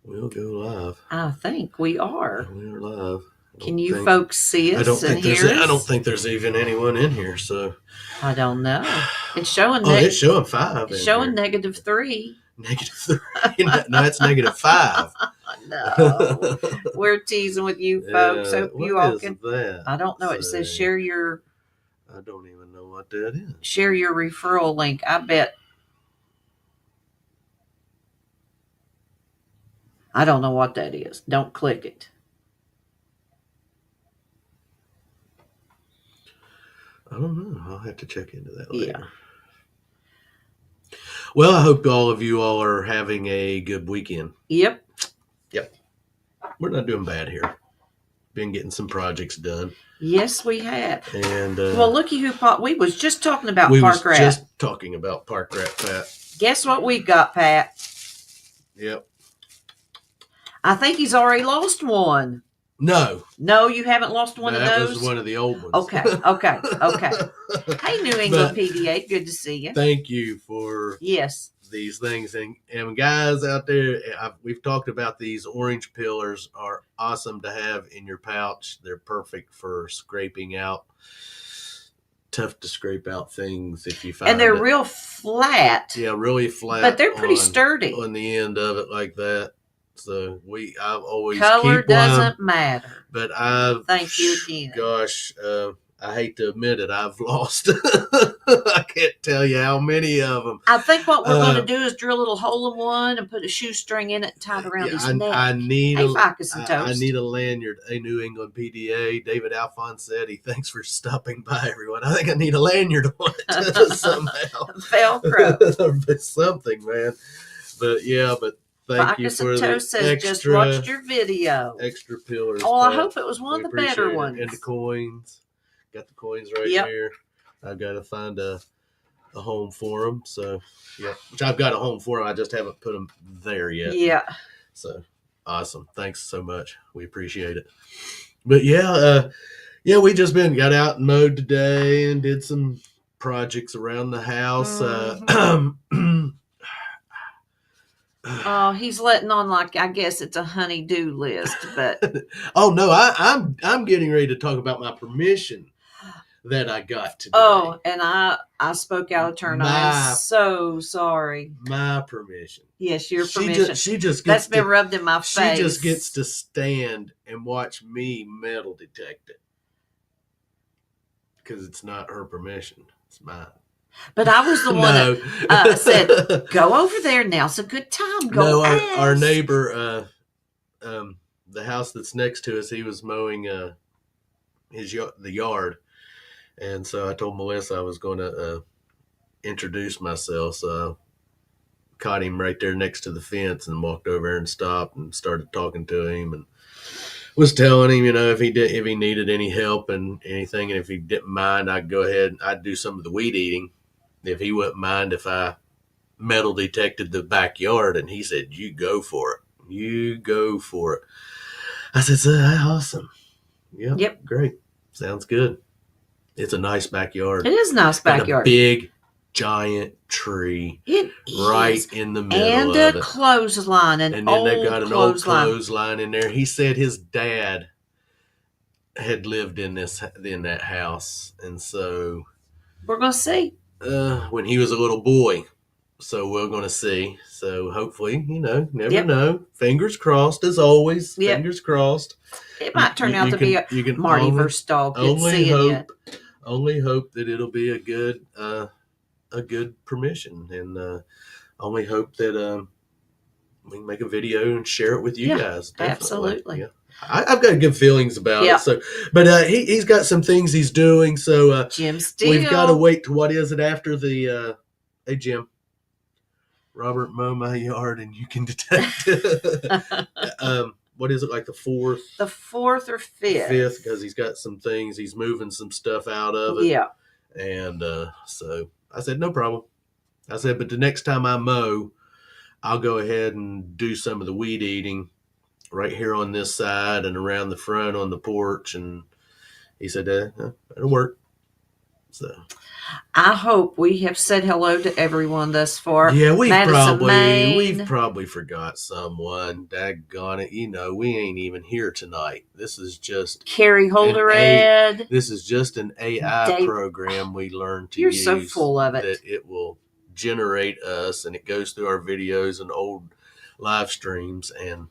We'll go live. I think we are. We're live. Can you folks see us and hear us? I don't think there's even anyone in here. So I don't know. It's showing. it's showing 5. It's showing here. -3. -3. No, it's -5. No, we're teasing with you folks. Hope you all can. That? I don't know. It says share your. I don't even know what that is. Share your referral link. I bet. I don't know what that is. Don't click it. I don't know. I'll have to check into that later. Yeah. Well, I hope all of you all are having a good weekend. Yep. We're not doing bad here. Been getting some projects done. Yes, we have. And well, looky who popped. We was just talking about Park Rat. Just talking about Park Rat, Pat. Guess what we got, Pat? Yep. I think he's already lost one. No, you haven't lost one of those? That was one of the old ones. Okay. Hey, New England PDA, good to see you. Thank you for these things. And guys out there, we've talked about these orange pillars are awesome to have in your pouch. They're perfect for scraping out tough to scrape out things if you find. And they're real flat. Yeah, really flat. But they're pretty sturdy on the end of it like that. So I've always color doesn't matter. But thank you again. Gosh, I hate to admit it, I've lost. I can't tell you how many of them. I think what we're going to do is drill a little hole in one and put a shoestring in it and tie it around his neck. I need a lanyard, a New England PDA. David Alfonsetti, thanks for stopping by, everyone. I think I need a lanyard on it somehow. Velcro. Something, man. But thank you for the says just watched your video. Extra pillars. Oh, I hope it was one of the better ones. And the coins. Got the coins right here. I've got to find a home for them. So, which I've got a home for them. I just haven't put them there yet. Yeah. So, awesome. Thanks so much. We appreciate it. But, we just got out and mowed today and did some projects around the house. Oh, he's letting on like I guess it's a honey-do list, but oh no, I'm getting ready to talk about my permission that I got today. Oh, and I spoke out of turn. I'm so sorry. My permission. Yes, your permission. She just gets that's been rubbed in my face. She just gets to stand and watch me metal detect it because it's not her permission; it's mine. But I was the one that said, "Go over there. Now's a good time. Go." No, our neighbor, the house that's next to us, he was mowing the yard, and so I told Melissa I was going to introduce myself. So I caught him right there next to the fence and walked over and stopped and started talking to him and was telling him, if he needed any help and anything, and if he didn't mind, I'd go ahead and I'd do some of the weed eating. If he wouldn't mind if I metal detected the backyard, and he said, "You go for it. You go for it." I said, "Awesome. Yep. Great. Sounds good." It's a nice backyard. It is a nice backyard. And a big, giant tree right in the middle and of it. And a clothesline, and then they got an old clothesline in there. He said his dad had lived in that house, and so we're going to see. When he was a little boy. So we're going to see. So hopefully, never know. Fingers crossed, as always. Fingers crossed. It might turn out to be a Marty versus Dog. Only hope that it'll be a good permission, and only hope that we can make a video and share it with you guys. Definitely. Absolutely. Yeah. I've got good feelings about it. So, but he's got some things he's doing. So Jim Steele. We've got to wait to what is it after the hey Jim, Robert, mow my yard and you can detect. What is it, like the 4th? The 4th or 5th. 5th, because he's got some things. He's moving some stuff out of it. Yeah. And so I said, no problem. I said, but the next time I mow, I'll go ahead and do some of the weed eating right here on this side and around the front on the porch. And he said, it'll work. So I hope we have said hello to everyone thus far. yeah, Madison, we've Maine. probably forgot someone. Daggone it, we ain't even here tonight. This is just Carrie Holderhead. this is just an AI Dave. program we learned to You're use. so full of it. That it will generate us, and it goes through our videos and old live streams and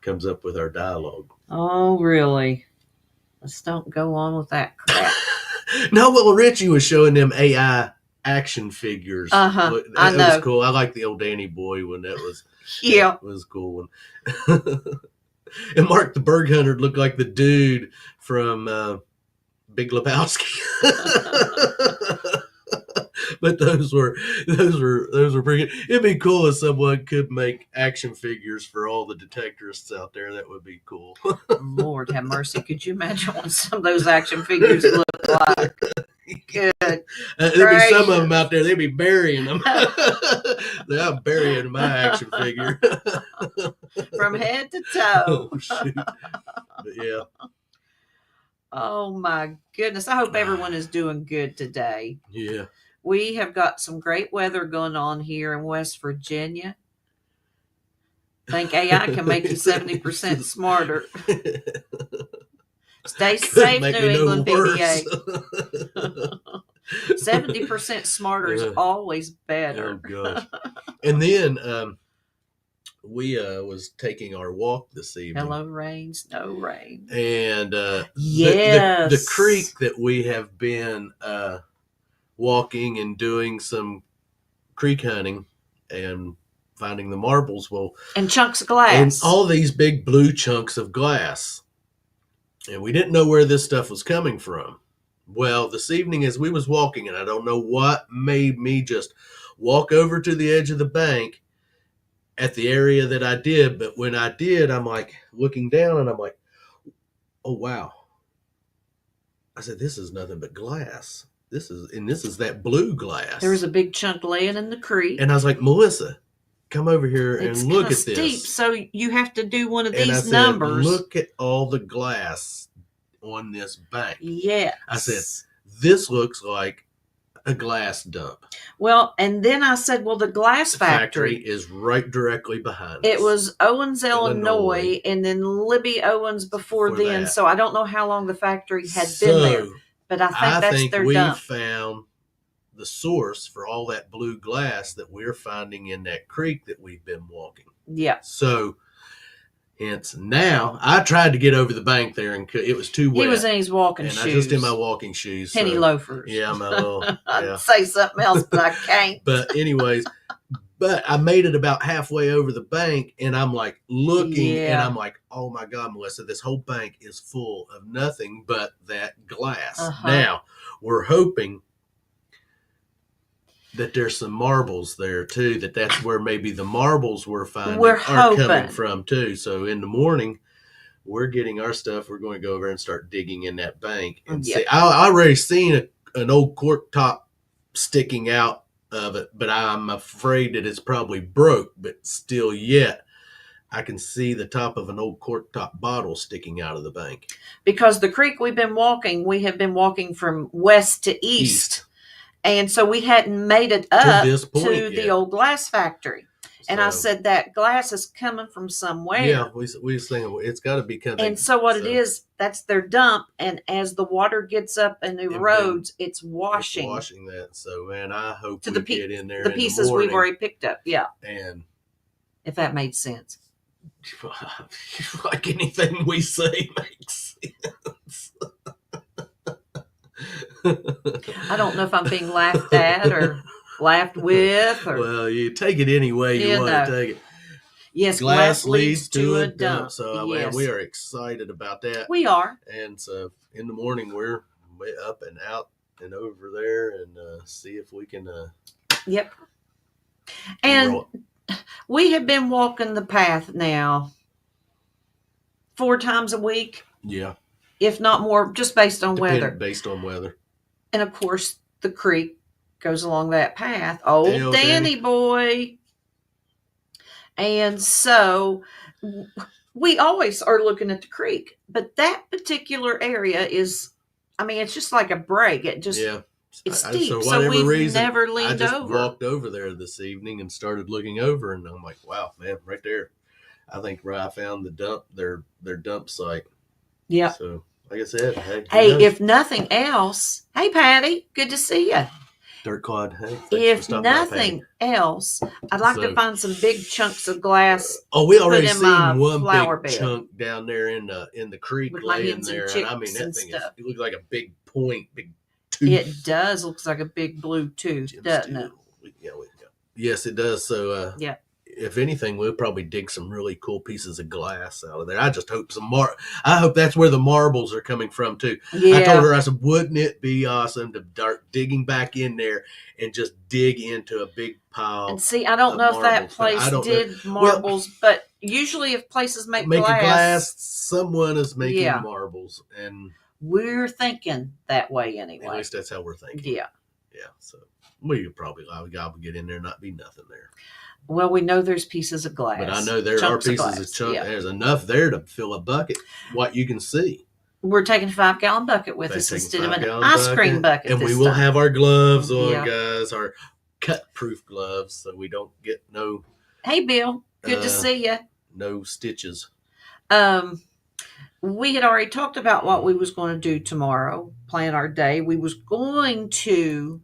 comes up with our dialogue. Oh, really? Let's don't go on with that crap. No, well, Richie was showing them AI action figures. I know. That was cool. I like the old Danny Boy one. That was that was a cool one. And Mark the Berg Hunter looked like the dude from Big Lebowski. But those were pretty good. It'd be cool if someone could make action figures for all the detectorists out there. That would be cool. Lord have mercy. Could you imagine what some of those action figures look like? Good. There'd be some of them out there. They'd be burying them. I'm burying my action figure. From head to toe. Oh, shoot. But yeah. Oh my goodness. I hope everyone is doing good today. Yeah. We have got some great weather going on here in West Virginia. I think AI can make you 70% smarter. Stay safe, New England PBA. 70% smarter is always better. Oh gosh. And then we was taking our walk this evening. Hello, rain, snow, rain. And yes, the creek that we have been walking and doing some creek hunting and finding the marbles, and chunks of glass, and all these big blue chunks of glass. And we didn't know where this stuff was coming from. Well, this evening as we was walking, and I don't know what made me just walk over to the edge of the bank at the area that I did, but when I did, I'm like looking down and I'm like, oh wow. I said, this is nothing but glass. This is that blue glass. There was a big chunk laying in the creek. And I was like, Melissa, come over here and look at steep, this. So you have to do one of and these I said, numbers. Look at all the glass on this bank. Yes. I said, this looks like a glass dump. Well, and then I said, well, the glass factory is right directly behind it us. Was Owens, Illinois, and then Libby Owens before then. So I don't know how long the factory had been there. But I think we found the source for all that blue glass that we're finding in that creek that we've been walking. Yeah. So, hence now I tried to get over the bank there and it was too wet. He was in his walking shoes. And I just in my walking shoes. Penny loafers. Yeah, my little. I'd say something else, but I can't. But anyways, but I made it about halfway over the bank, and I'm like looking, and I'm like, oh my God, Melissa, this whole bank is full of nothing but that glass. Now, we're hoping that there's some marbles there too, that's where maybe the marbles we're finding are coming from too. So in the morning, we're getting our stuff. We're going to go over and start digging in that bank and see. I already seen an old cork top sticking out of it, but I'm afraid that it's probably broke, but still yet I can see the top of an old cork top bottle sticking out of the bank. Because the creek we have been walking from west to east. And so we hadn't made it up to the old glass factory. And I said, that glass is coming from somewhere. Yeah, we was thinking it's got to be coming. And so it is, that's their dump. And as the water gets up and erodes, it's washing. It's washing that. So, man, I hope we get in there. The pieces we've already picked up. Yeah. And if that made sense. Like anything we say makes sense. I don't know if I'm being laughed at or laughed with. Or, well, you take it any way you want to take it. Yes, glass leads to a dump. So we are excited about that. We are. And so in the morning, we're way up and out and over there and see if we can. Yep. And we have been walking the path now 4 times a week. Yeah. If not more, just based on weather. Based on weather. And of course, the creek goes along that path. Old Danny boy. And so we always are looking at the creek, but that particular area is I mean, it's just like a break. It just it's steep. So we've never leaned I just over. walked over there this evening and started looking over, and I'm like, wow, man, right there. I think where I found their dump site. Yeah. So like I said, hey, if nothing else, hey Patty, good to see you. Dirt Clod. Hey, if nothing else, I'd like to find some big chunks of glass. We already seen one big chunk down there in the creek laying there, and I mean that thing it looks like a big point, big tooth. It does. Looks like a big blue tooth, doesn't it? Yes, it does. So yeah. If anything, we'll probably dig some really cool pieces of glass out of there. I just hope I hope that's where the marbles are coming from too. Yeah. I told her, I said, wouldn't it be awesome to start digging back in there and just dig into a big pile? And see, I don't know if that place did marbles, but usually if places make glass, someone is making marbles, and we're thinking that way anyway. At least that's how we're thinking. Yeah. Yeah. So we could probably get in there and not be nothing there. Well, we know there's pieces of glass. But I know there are pieces of chunks. Yeah. There's enough there to fill a bucket, what you can see. We're taking a 5-gallon bucket with us instead of an ice cream bucket. And we will have our gloves on, guys, our cut-proof gloves, so we don't get no... Hey, Bill. Good to see you. No stitches. We had already talked about what we was going to do tomorrow, plan our day. We was going to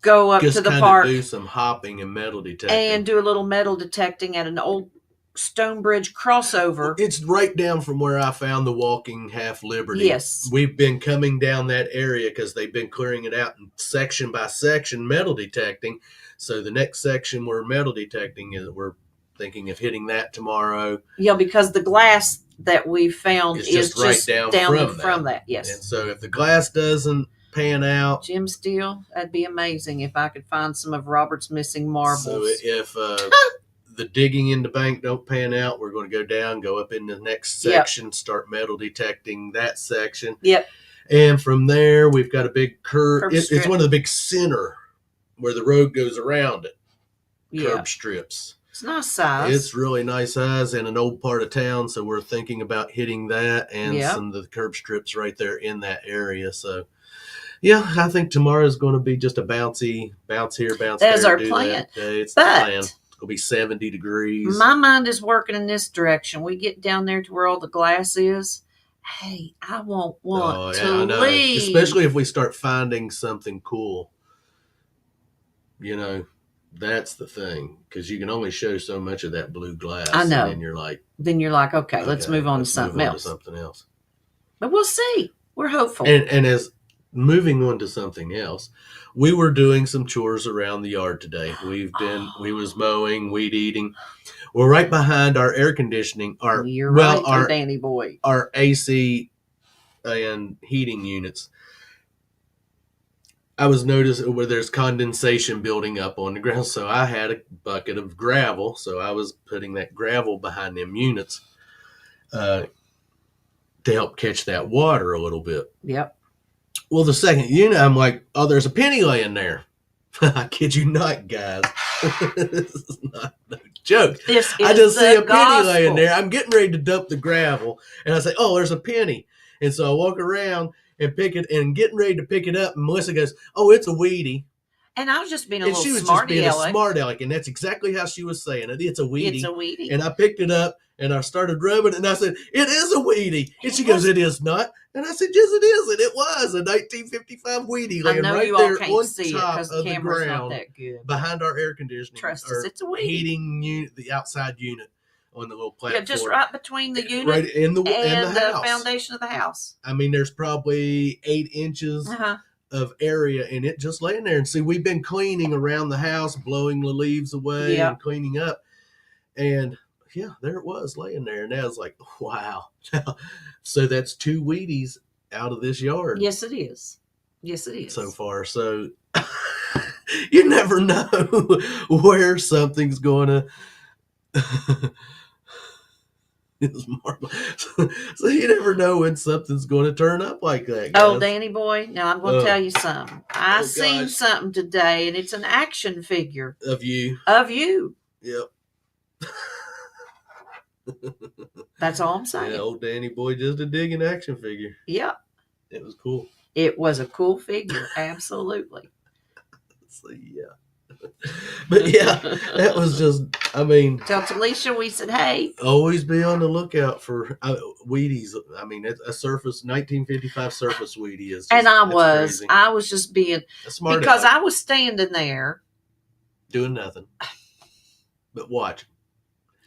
go up to the park, do some hopping and metal detecting, and do a little metal detecting at an old Stonebridge crossover. It's right down from where I found the Walking Half Liberty. Yes, we've been coming down that area because they've been clearing it out in section by section, metal detecting. So the next section we're metal detecting is we're thinking of hitting that tomorrow. Yeah, because the glass that we found is just right down from that. Yes, and so if the glass doesn't pan out, Jim Steele, that'd be amazing if I could find some of Robert's missing marbles. So if the digging in the bank don't pan out, we're going to go down, go up in the next section, start metal detecting that section. Yep. And from there, we've got a big curb. It's one of the big center where the road goes around it. Curb strips. It's nice size. It's really nice size in an old part of town. So we're thinking about hitting that and some of the curb strips right there in that area. So yeah, I think tomorrow is going to be just a bounce here, bounce there. That's our plan. It's the plan. It's going to be 70 degrees. My mind is working in this direction. We get down there to where all the glass is. Hey, I won't want to leave. Especially if we start finding something cool. You know, that's the thing. Because you can only show so much of that blue glass. I know. And then you're like, okay, let's move on to something else. But we'll see. We're hopeful. And as moving on to something else, we were doing some chores around the yard today. We was mowing, weed eating. We're right behind our air conditioning. Our Danny boy. Our AC and heating units. I was noticing where there's condensation building up on the ground, so I had a bucket of gravel. So I was putting that gravel behind them units to help catch that water a little bit. Yep. Well, the second unit, I'm like, oh, there's a penny laying there. I kid you not, guys. This is not no joke. I just see a penny laying there. I'm getting ready to dump the gravel, and I say, oh, there's a penny. And so I walk around and pick it, and getting ready to pick it up, and Melissa goes, oh, it's a weedy. And I was just being a little smart aleck. And she was just being a smart aleck, and that's exactly how she was saying it. It's a weedy. It's a weedy. And I picked it up, and I started rubbing it, and I said, it is a weedy. And she goes, it is not. And I said, yes, it is. And it was a 1955 weedy laying right there on top of the ground behind our air conditioning. Trust us, it's a weedy. Heating unit, the outside unit on the little platform. Yeah, just right between the unit right in the house. Foundation of the house. I mean, there's probably 8 inches of area in it just laying there. And see, we've been cleaning around the house, blowing the leaves away and cleaning up. And yeah, there it was laying there. And I was like, wow. So that's 2 Wheaties out of this yard. Yes, it is. Yes, it is. So far. So you never know where something's going to... So you never know when something's going to turn up like that, guys. Oh, Danny boy. Now I'm going to tell you something. I seen something today, and it's an action figure. Of you. Yep. That's all I'm saying. Yeah, old Danny boy, just a digging action figure. Yep. It was cool. It was a cool figure, absolutely. So, yeah. But yeah, that was just, I mean. Tell Talisha we said, hey. Always be on the lookout for Wheaties. I mean, a Surface 1955 Surface Wheatie is just, and I was just being, smart because I was standing there. Doing nothing. But watching.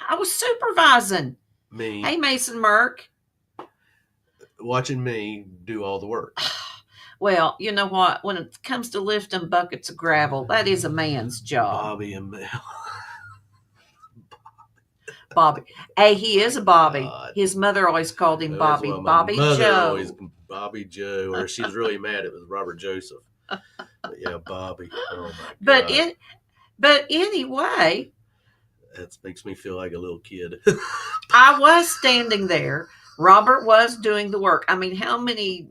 I was supervising. Me. Hey, Mason Merck. Watching me do all the work. Well, you know what? When it comes to lifting buckets of gravel, that is a man's job. Bobby and Mel. Bobby. Hey, he is a Bobby. God. His mother always called him Bobby. Bobby Joe. Bobby Joe, or she was really mad. It was Robert Joseph. But yeah, Bobby. Oh my God. But anyway. That makes me feel like a little kid. I was standing there. Robert was doing the work. I mean, how many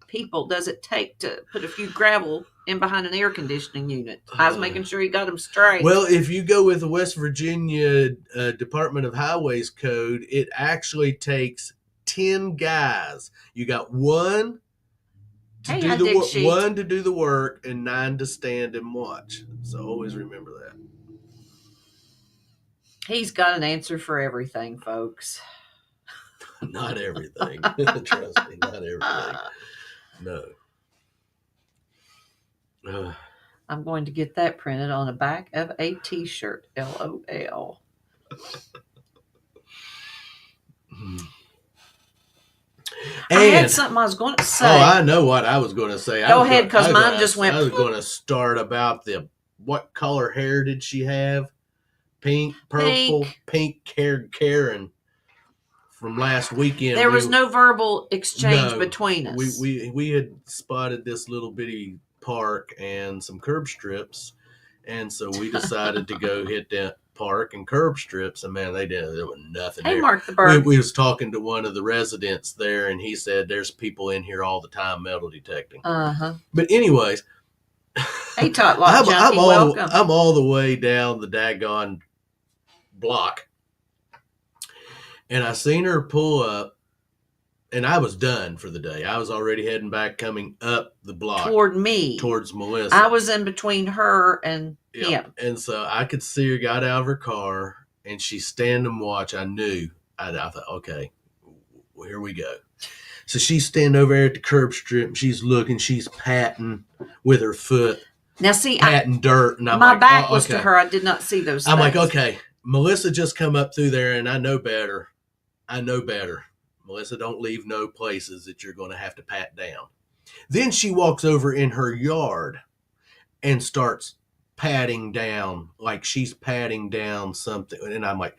people does it take to put a few gravel in behind an air conditioning unit? I was making sure he got them straight. Well, if you go with the West Virginia Department of Highways code, it actually takes 10 guys. You got one to do the work and 9 to stand and watch. So always remember that. He's got an answer for everything, folks. Not everything. Trust me, not everything. No. I'm going to get that printed on the back of a t-shirt. LOL. I had something I was going to say. Oh, I know what I was going to say. Go ahead, because mine just went. I was going to start about what color hair did she have? Pink, purple, pink haired Karen from last weekend. There was no verbal exchange between us. We had spotted this little bitty park and some curb strips, and so we decided to go hit that park and curb strips, and man, there was nothing there. Mark the bird. We was talking to one of the residents there, and he said there's people in here all the time metal detecting. But anyways, hey, Tot Lot Junkie, welcome. I'm all the way down the daggone block, and I seen her pull up, and I was done for the day. I was already heading back, coming up the block towards Melissa. I was in between her and him, and so I could see her got out of her car, and she's standing watch. I knew. I thought, okay, well, here we go. So she's standing over there at the curb strip, and she's looking. She's patting with her foot. Now, see, patting dirt, and my back was to her. I did not see those. I'm like, okay. Melissa just come up through there, and I know better. Melissa, don't leave no places that you're going to have to pat down. Then she walks over in her yard and starts patting down, like she's patting down something. And I'm like,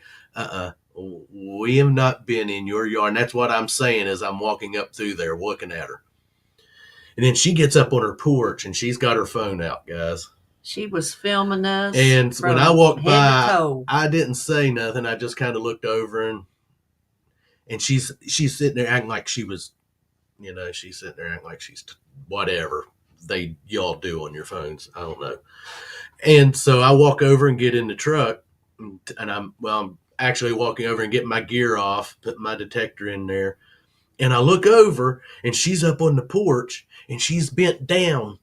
we have not been in your yard. And that's what I'm saying as I'm walking up through there looking at her. And then she gets up on her porch, and she's got her phone out, guys. She was filming us. And when I walked by, I didn't say nothing. I just kind of looked over, and she's sitting there acting like she was, she's sitting there acting like she's whatever y'all do on your phones. I don't know. And so I walk over and get in the truck, and I'm actually walking over and getting my gear off, putting my detector in there. And I look over, and she's up on the porch, and she's bent down.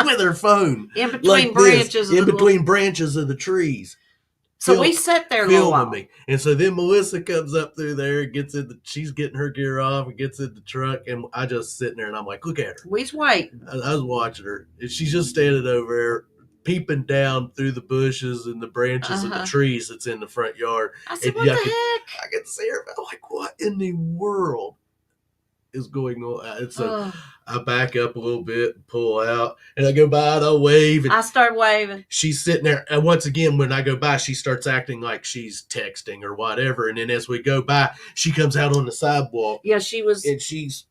With her phone in between branches of the trees. So we sat there filming me, and so then Melissa comes up through there and she's getting her gear off and gets in the truck, and I just sitting there and I'm like, look at her. We's waiting. I was watching her, and she's just standing over there peeping down through the bushes and the branches of the trees that's in the front yard. I said, what the heck? I could see her. I'm like, what in the world is going on? And so I back up a little bit and pull out, and I go by and I wave, and I start waving. She's sitting there, and once again when I go by, she starts acting like she's texting or whatever, and then as we go by, she comes out on the sidewalk. Yeah, she was, and she's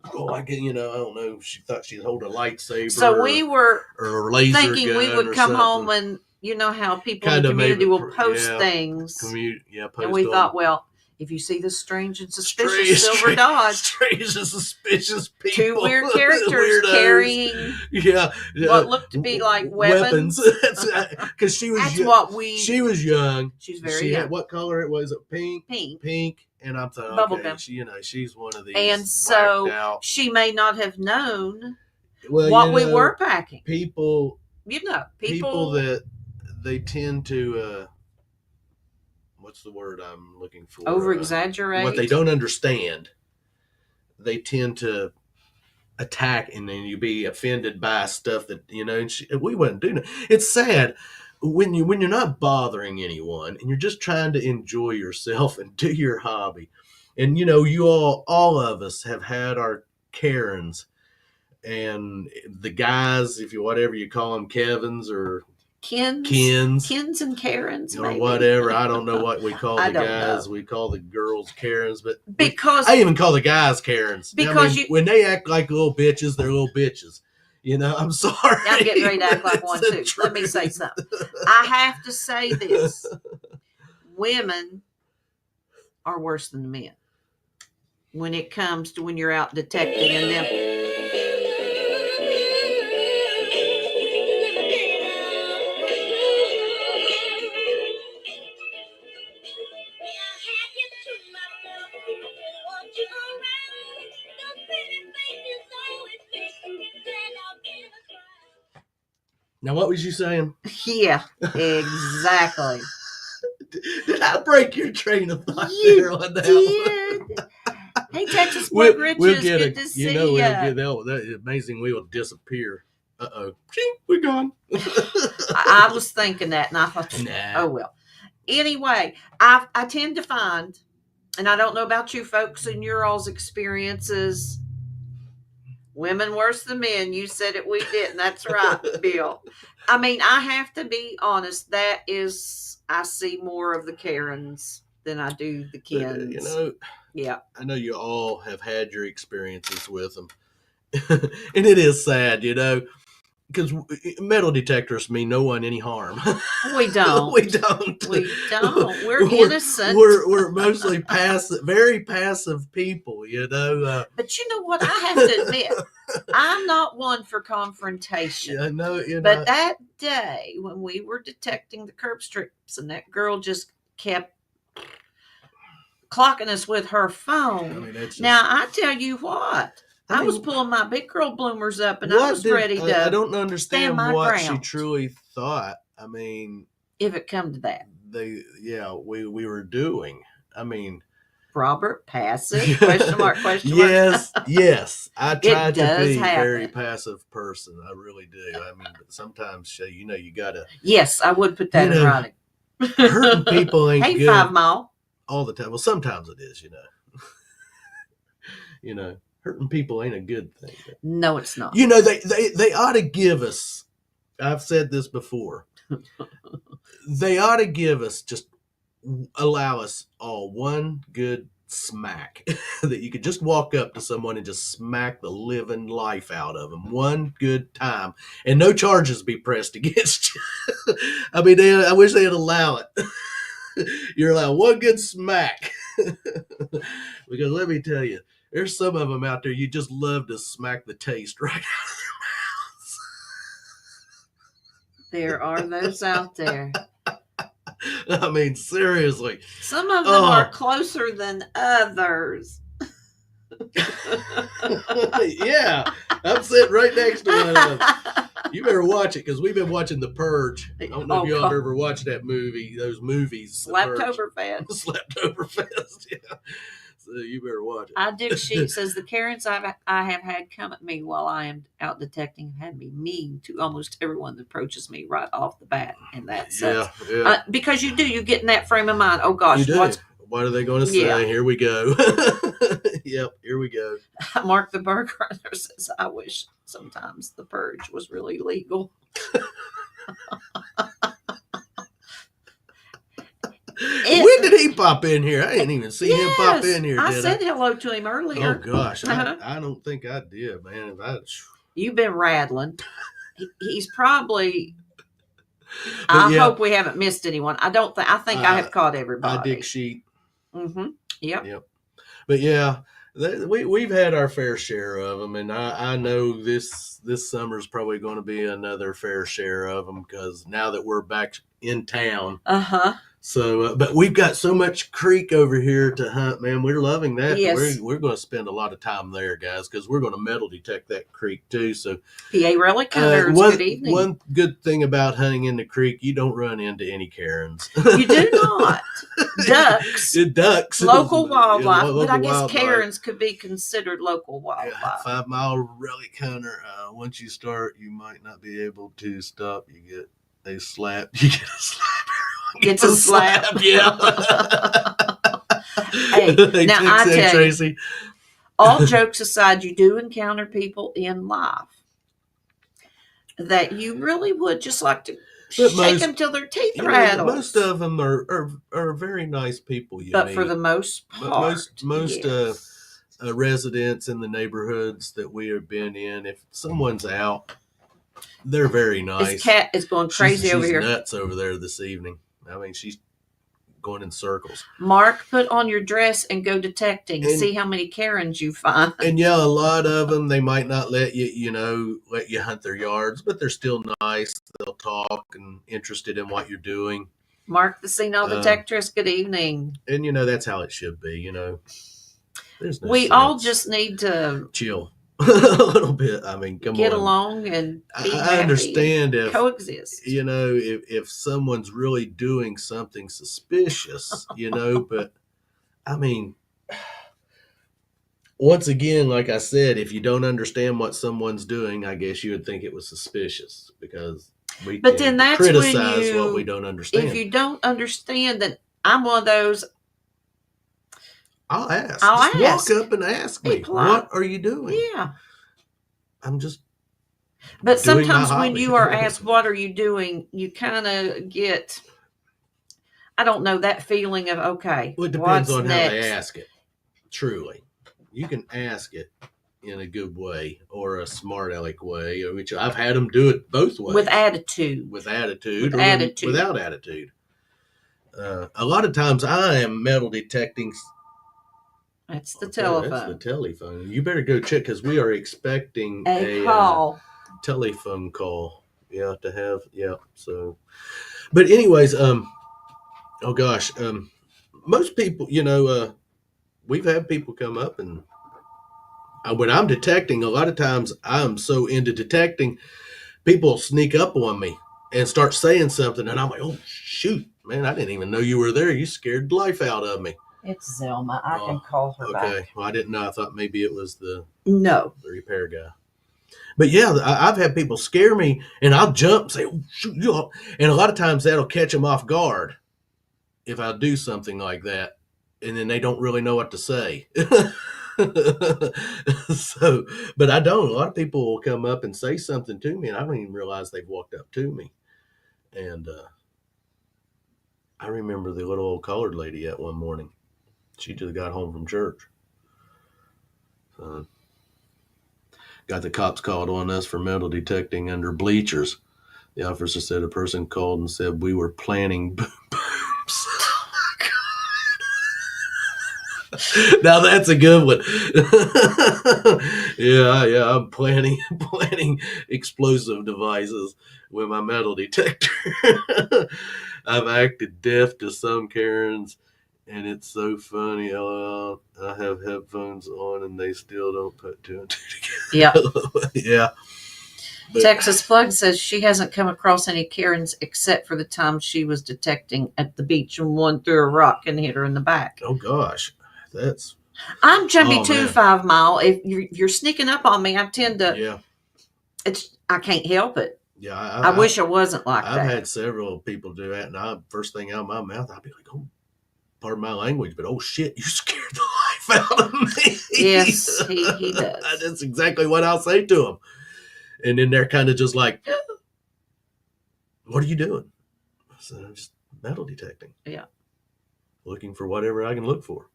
I don't know, she thought she'd hold a lightsaber. So we were or a laser thinking gun we would come home, and you know how people in the community will post things. Post and we thought, well, If you see the strange and suspicious silver Dodge, strange and suspicious people, two weird characters carrying what looked to be like weapons. Because she was she was young. She's very young. What color it was? Pink. And I'm thinking, okay, she's one of these. And so she may not have known what we were packing. People that they tend to. What's the word I'm looking for? Over-exaggerate. What they don't understand, they tend to attack, and then you be offended by stuff that, and we wouldn't do that. It's sad when you're not bothering anyone and you're just trying to enjoy yourself and do your hobby. And, you all of us have had our Karens and the guys, whatever you call them, Kevins or Kens and Karens, or whatever. I don't know what we call the guys. We call the girls Karens, but because I even call the guys Karens. Because when they act like little bitches, they're little bitches. I'm sorry. I'm getting ready to act like one too. Let me say something. I have to say this: women are worse than men when it comes to when you're out detecting and them. Now, what was you saying? Yeah, exactly. Did I break your train of thought there on that one? Hey, Texas Boy Riches, good to see you. We'll get that amazing. We will disappear. We're gone. I was thinking that, and I thought, oh well. Anyway, I tend to find, and I don't know about you folks and your all's experiences. Women worse than men. You said it, we didn't. That's right, Bill. I mean, I have to be honest. I see more of the Karens than I do the Kens. Yeah. I know you all have had your experiences with them. And it is sad, because metal detectors mean no one any harm. We don't. We don't. We're innocent. We're mostly passive, very passive people, But you know what? I have to admit, I'm not one for confrontation. Yeah, no, But that day when we were detecting the curb strips and that girl just kept clocking us with her phone. Now, I tell you what. I was pulling my big girl bloomers up, and I was ready to. I don't understand what she truly thought. I mean, if it come to that, we were doing. I mean, Robert, passive? Question mark? Yes. I try to be a very passive person. I really do. I mean, but sometimes you gotta. Yes, I would put that in writing. Hurting people ain't good. 5 Mile. All the time. Well, sometimes it is. Hurting people ain't a good thing. No, it's not. They ought to give us, I've said this before, they ought to give us, just allow us all one good smack that you could just walk up to someone and just smack the living life out of them one good time and no charges be pressed against you. I mean, I wish they'd allow it. You're allowed one good smack. Because let me tell you, there's some of them out there you just love to smack the taste right out of their mouths. There are those out there. I mean, seriously. Some of them are closer than others. Yeah, I'm sitting right next to one of them. You better watch it because we've been watching The Purge. I don't know if y'all have ever watched that movie, those movies. Slaptoberfest. Slaptoberfest, yeah. So you better watch it. Dick Sheet says the Karens I have had come at me while I am out detecting have me mean to almost everyone that approaches me right off the bat, and that's because you get in that frame of mind. Oh gosh, what are they going to say? Yeah. Here we go. Yep, here we go. Mark the Burger says, I wish sometimes the purge was really legal. When did he pop in here? I didn't even see him pop in here. I said hello to him earlier. Oh gosh, I don't think I did, man. You've been rattling. He's probably. I hope we haven't missed anyone. I don't think. I think I have caught everybody. I Dick Sheet. Mm-hmm. Yep. But yeah, we've had our fair share of them, and I know this summer is probably going to be another fair share of them because now that we're back in town. So, but we've got so much creek over here to hunt, man. We're loving that. Yes. We're going to spend a lot of time there, guys, because we're going to metal detect that creek too. So, PA Relic Hunters, good evening. One good thing about hunting in the creek, you don't run into any Karens. You do not. Ducks. Ducks. Local wildlife, but I guess Karens could be considered local wildlife. Yeah, 5 Mile Relic Hunter. Once you start, you might not be able to stop. You get a slap. You get a slap. Gets a slap. Yeah. Hey, now I tell Tracy. You, all jokes aside, you do encounter people in life that you really would just like to shake them till their teeth rattle. Most of them are very nice people. But for the most part, most residents in the neighborhoods that we have been in, if someone's out, they're very nice. This cat is going crazy over here. She's nuts over there this evening. I mean, she's going in circles. Mark, put on your dress and go detecting. See how many Karens you find. And yeah, a lot of them, they might not let you hunt their yards, but they're still nice. They'll talk and interested in what you're doing. Mark, the senile detectress, good evening. And that's how it should be. There's no we sense. all just need to chill a little bit. I mean, get along and be I understand if coexist. If someone's really doing something suspicious, but I mean, once again, like I said, if you don't understand what someone's doing, I guess you would think it was suspicious because we then that's criticize what we don't understand. If you don't understand, then I'm one of those. I'll ask. Walk up and ask me, what are you doing? Yeah. I'm just. But sometimes when you are asked, what are you doing? You kind of get, I don't know, that feeling of, okay. Well, it depends on how they ask it. Truly. You can ask it in a good way or a smart aleck way, which I've had them do it both ways. With attitude. Without attitude. A lot of times I am metal detecting. That's the telephone. That's the telephone. You better go check because we are expecting a call. Telephone call. Yeah, to have. Yeah. So, but anyways, oh gosh, most people, we've had people come up and when I'm detecting, a lot of times I'm so into detecting, people sneak up on me and start saying something, and I'm like, oh shoot, man, I didn't even know you were there. You scared the life out of me. It's Zelma. I can call her back. Okay. Well, I didn't know. I thought maybe it was the repair guy. But yeah, I've had people scare me, and I'll jump and say, oh, shoot, you. And a lot of times that'll catch them off guard if I do something like that, and then they don't really know what to say. So, but I don't. A lot of people will come up and say something to me, and I don't even realize they've walked up to me. And I remember the little old colored lady at one morning. She just got home from church. Got the cops called on us for metal detecting under bleachers. The officer said a person called and said we were planting booms. Oh my God. Now that's a good one. Yeah, I'm planning explosive devices with my metal detector. I've acted deaf to some Karens. And it's so funny. I have headphones on, and they still don't put two and two together. Yeah. But Texas Plug says she hasn't come across any Karens except for the time she was detecting at the beach and one threw a rock and hit her in the back. Oh gosh, I'm jumpy too, 5 Mile. If you're sneaking up on me, I tend to. Yeah. I can't help it. Yeah. I wish I wasn't like that. I've had several people do that, and first thing out of my mouth, I'd be like, oh. Pardon my language, but oh shit, you scared the life out of me. Yes, he does. That's exactly what I'll say to him. And then they're kind of just like, what are you doing? So I'm just metal detecting. Yeah. Looking for whatever I can look for.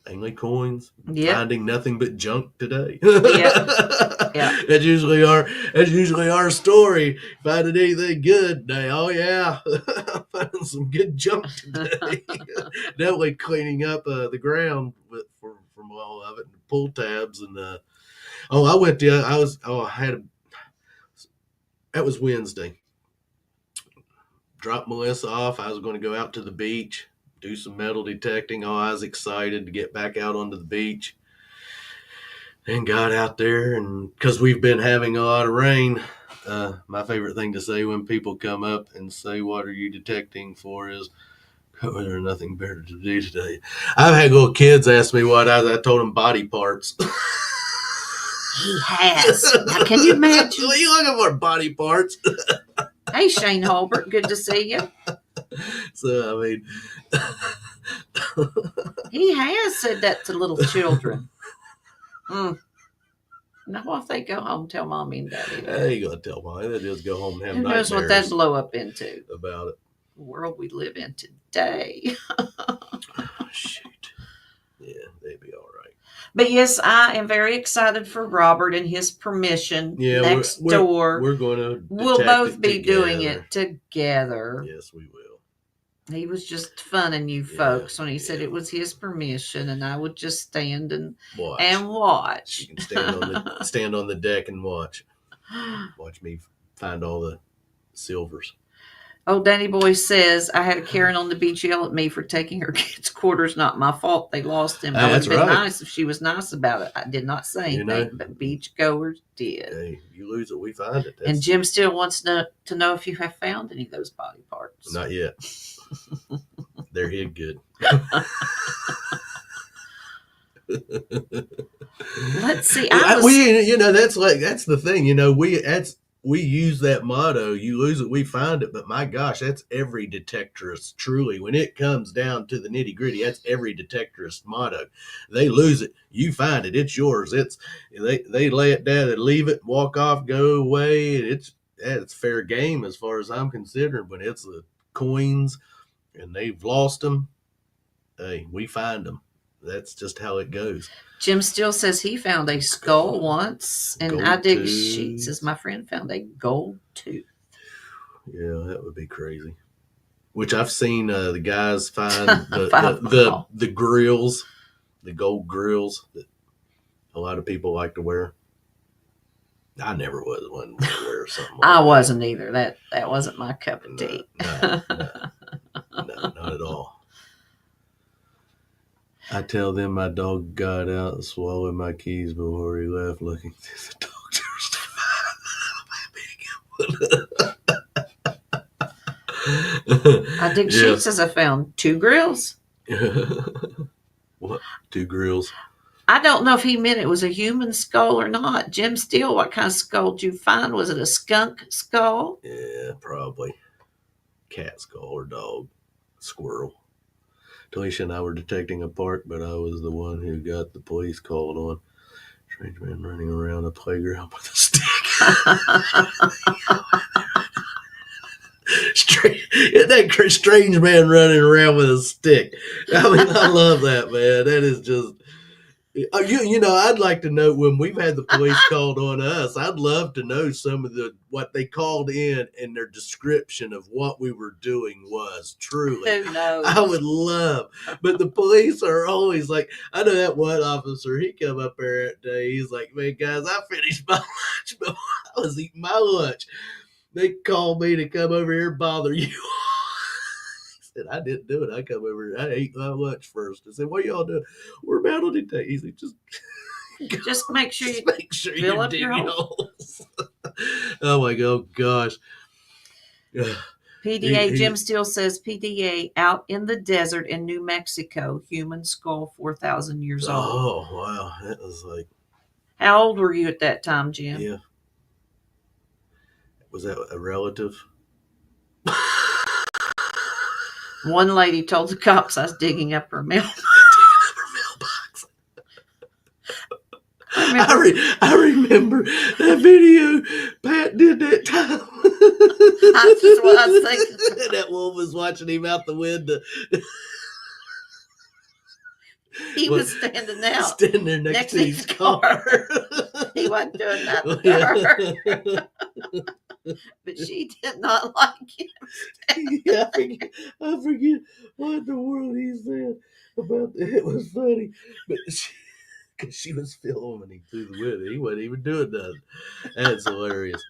Mainly coins. Yep. Finding nothing but junk today. Yeah. Yeah. That's usually our story. Finding anything good today. Oh yeah. Finding some good junk today. Definitely cleaning up the ground from all of it, and pull tabs and that was Wednesday. Dropped Melissa off. I was going to go out to the beach, do some metal detecting. Oh, I was excited to get back out onto the beach. And got out there, and because we've been having a lot of rain, my favorite thing to say when people come up and say, "What are you detecting for?" is, "Oh, there's nothing better to do today." I've had little kids ask me what I told them body parts. He has. Now, can you imagine? What are you looking for? Body parts. Hey, Shane Holbert, good to see you. So, I mean, he has said that to little children. Now, what if they go home and tell mommy and daddy? I ain't gonna tell mommy. They just go home and have nightmares. Who knows what that'd blow up into? About it. The world we live in today. Shoot. Yeah, they'd be all right. But yes, I am very excited for Robert and his permission. Yeah, next door. We're going to. We'll both be doing it together. Yes, we will. He was just funning you folks when he said it was his permission, and I would just stand and watch. You can stand on the deck and watch. Watch me find all the silvers. Oh, Danny Boy says, I had a Karen on the beach yell at me for taking her kids' quarters. Not my fault. They lost him. I would have been nice if she was nice about it. I did not say anything, but beach goers did. Hey, you lose it, we find it. And Jim still wants to know if you have found any of those body parts. Not yet. They're hid good. Let's see. That's the thing. We use that motto, you lose it, we find it. But my gosh, that's every detectorist, truly. When it comes down to the nitty gritty, that's every detectorist motto. They lose it, you find it, it's yours. They lay it down and leave it, walk off, go away. It's fair game as far as I'm concerned. When it's the coins and they've lost them, hey, we find them. That's just how it goes. Jim Steele says he found a skull once, and gold I dig sheet says my friend found a gold tooth. Yeah, that would be crazy. Which I've seen the guys find the grills, the gold grills that a lot of people like to wear. I never was one to wear something like I wasn't either. That wasn't my cup of tea. No, not at all. I tell them my dog got out and swallowed my keys before he left, looking through the dog. I think she says I found 2 grills. What? 2 grills? I don't know if he meant it was a human skull or not. Jim Steele, what kind of skull did you find? Was it a skunk skull? Yeah, probably. Cat skull or dog. Squirrel. Talisha and I were detecting a park, but I was the one who got the police called on. Strange man running around a playground with a stick. That strange man running around with a stick. I mean, I love that, man. That is just... I'd like to know when we've had the police called on us. I'd love to know some of what they called in and their description of what we were doing was truly. Who knows? I would love, but the police are always like, I know that one officer. He come up there that day. He's like, "Man, guys, I finished my lunch before I was eating my lunch. They called me to come over here and bother you." I didn't do it. I come over. I ate my lunch first. I said, "What y'all doing?" "We're about to detect." He said, just make sure you fill up your holes. Oh my gosh. PDA Jim Steele says PDA out in the desert in New Mexico, human skull 4,000 years old. Oh wow, that was like. How old were you at that time, Jim? Yeah. Was that a relative? One lady told the cops I was digging up her mailbox. I remember that video Pat did that time. That's just what I was thinking. That woman was watching him out the window. He was standing out. Standing there next to his car. He wasn't doing nothing to her. But she did not like him. Yeah, I forget what in the world he said about that. It was funny. But because she was filming through the window. He wasn't even doing nothing. That's hilarious.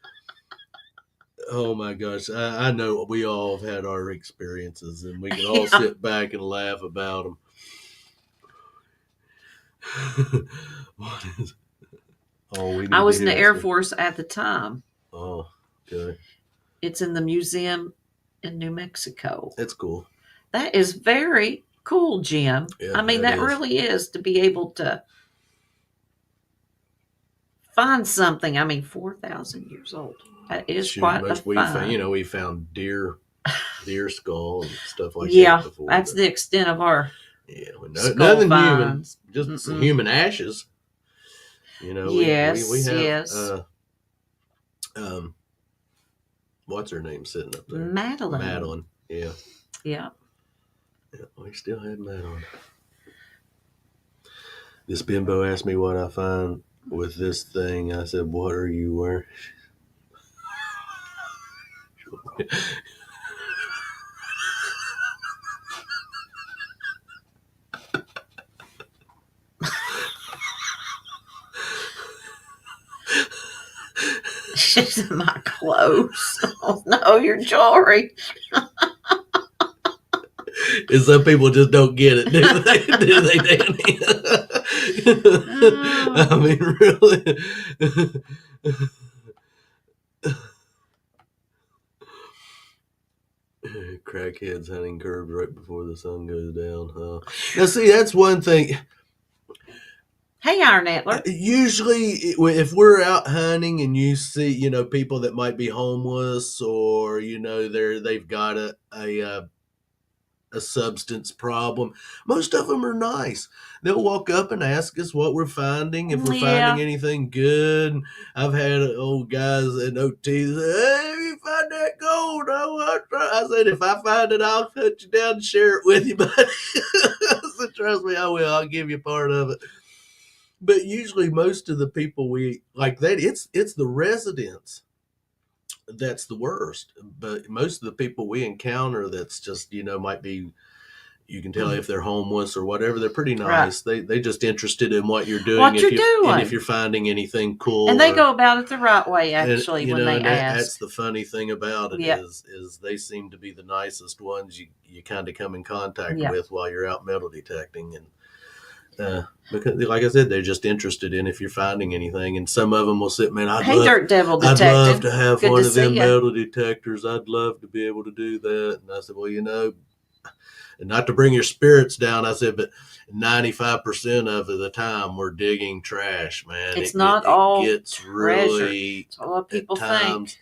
Oh my gosh. I know we all have had our experiences and we can all sit back and laugh about them. What is I was in the Air Force at the time. Oh, okay. It's in the museum in New Mexico. That's cool. That is very cool, Jim. Yeah, I mean, that really is, to be able to find something. I mean, 4,000 years old. That is quite a find. We found deer skull and stuff like that. Yeah, that's the extent of our nothing human, just human ashes. Yes, we have, yes. What's her name sitting up there? Madeline. Yeah. Yeah. Yeah, we still had Madeline. This bimbo asked me what I find with this thing. I said, "What are you wearing?" She said, "My clothes." Oh no, your jewelry. And some people just don't get it, do they? Do they, Danny? I mean, really. Crackheads hunting curves right before the sun goes down. Now, see, that's one thing. Hey, Iron Antler. Usually, if we're out hunting and you see, people that might be homeless or they've got a substance problem, most of them are nice. They'll walk up and ask us what we're finding, if we're finding anything good. I've had old guys in OT say, "Hey, if you find that gold, I said, if I find it, I'll cut you down and share it with you, buddy." So trust me, I will. I'll give you part of it. But usually most of the people we like that, it's the residents that's the worst. But most of the people we encounter that's just, might be, you can tell if they're homeless or whatever, they're pretty nice. Right. They just interested in what you're doing. And if you're finding anything cool. And they go about it the right way, actually, and, when they ask. That's the funny thing about it is they seem to be the nicest ones you kind of come in contact with while you're out metal detecting. And because, like I said, they're just interested in if you're finding anything, and some of them will sit, "Man, Dirt Devil Detective. I'd love to have one of them metal detectors. I'd love to be able to do that." And I said, "Well, and not to bring your spirits down," I said, "but 95% of the time we're digging trash, man. It's not all gets treasure. Really, it's all people at times,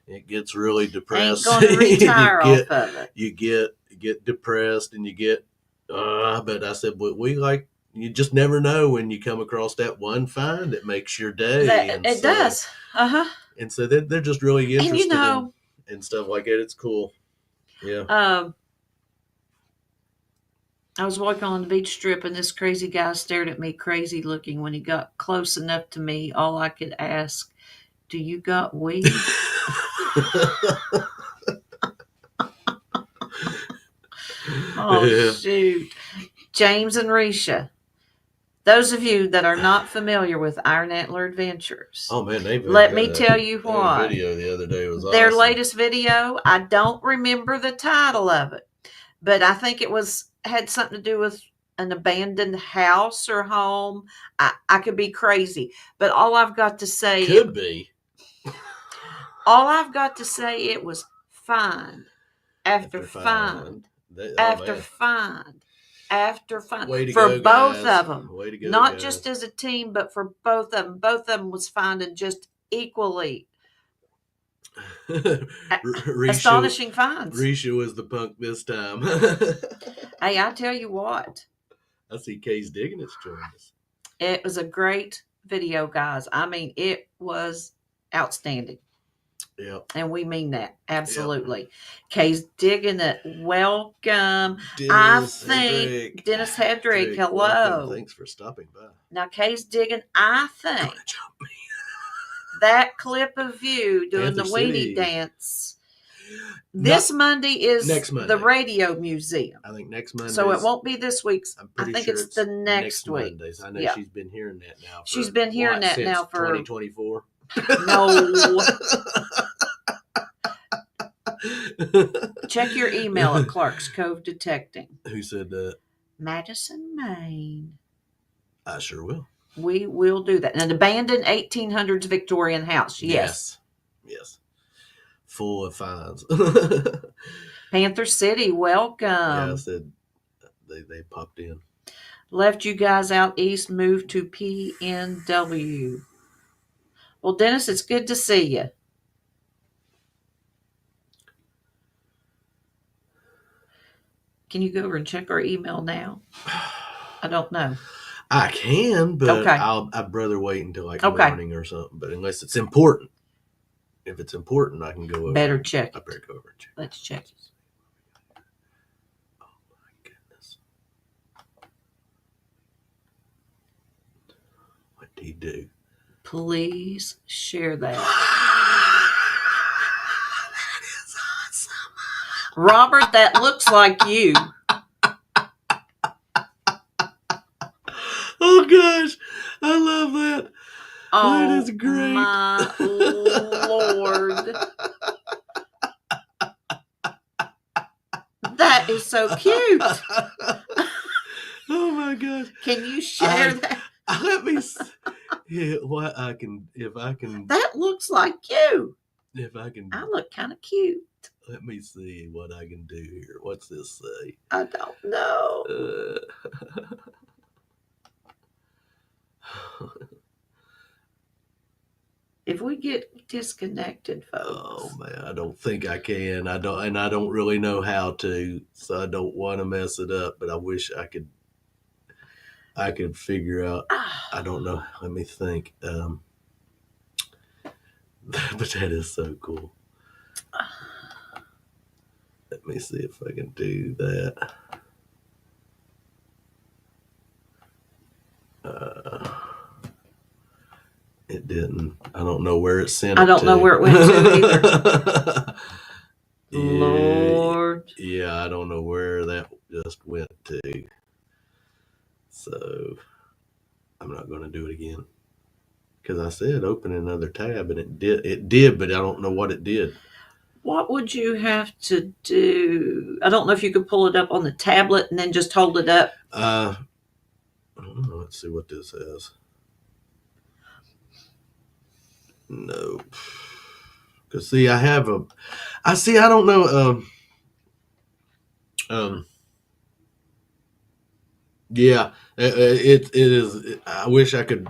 think. It gets really depressing. Ain't going to retire off of it. You get depressed, and you get. But I said, "But we like." You just never know when you come across that one find that makes your day. It does. And so they're just really interested in stuff like that. It's cool. Yeah. I was walking on the beach strip and this crazy guy stared at me crazy looking. When he got close enough to me, all I could ask, "Do you got weed?" Shoot. James and Risha. Those of you that are not familiar with Iron Antler Adventures, oh man, let me tell you what. Video the other day was their awesome. Latest video. I don't remember the title of it, but I think it had something to do with an abandoned house or home. I could be crazy, but all I've got to say could be. All I've got to say, it was find after find after find. After fun for both of them, not just as a team, but for both of them. Both of them was finding just equally astonishing finds. Risha was the punk this time. Hey, I tell you what. I see Case Digness join us. It was a great video, guys. I mean, it was outstanding. Yep. And we mean that. Absolutely. Yep. Kay's digging it. Welcome. Dennis Hedrick, hello. Welcome. Thanks for stopping by. Now, Kay's digging, I think, that clip of you doing the weenie dance. This Monday is next Monday. The Radio Museum. I think next Monday. So it won't be this week's. I think it's the next week. Mondays. I know she's been hearing that now. She's been hearing that now for 2024. No. Check your email at Clark's Cove Detecting. Who said that? Madison, Maine. I sure will. We will do that. An abandoned 1800s Victorian house. Yes. Full of fines. Panther City, welcome. Yeah, I said they popped in. Left you guys out east, moved to PNW. Well, Dennis, it's good to see you. Can you go over and check our email now? I don't know. I can, but okay. I'd rather wait until morning or something. But unless it's important. If it's important, I can go over. Better check. I better go over and check. Let's check. Oh my goodness. What did he do? Please share that. That is awesome. Robert, that looks like you. Oh gosh, I love that. Oh, that is great. My Lord. That is so cute. Oh my gosh. Can you share that? Let me see. Yeah, what I can, if I can. That looks like you. If I can. I look kind of cute. Let me see what I can do here. What's this say? I don't know. If we get disconnected, folks. Oh man, I don't think I can. I don't really know how to, so I don't want to mess it up. But I wish I could. I could figure out. I don't know. Let me think. But that is so cool. Let me see if I can do that. It didn't. I don't know where it sent. I don't know where it went to either. Yeah, Lord. Yeah, I don't know where that just went to. So I'm not going to do it again. Because I said open another tab and it did, but I don't know what it did. What would you have to do? I don't know if you could pull it up on the tablet and then just hold it up. I don't know. Let's see what this says. No. Because see, I don't know. Yeah, it is. I wish I could.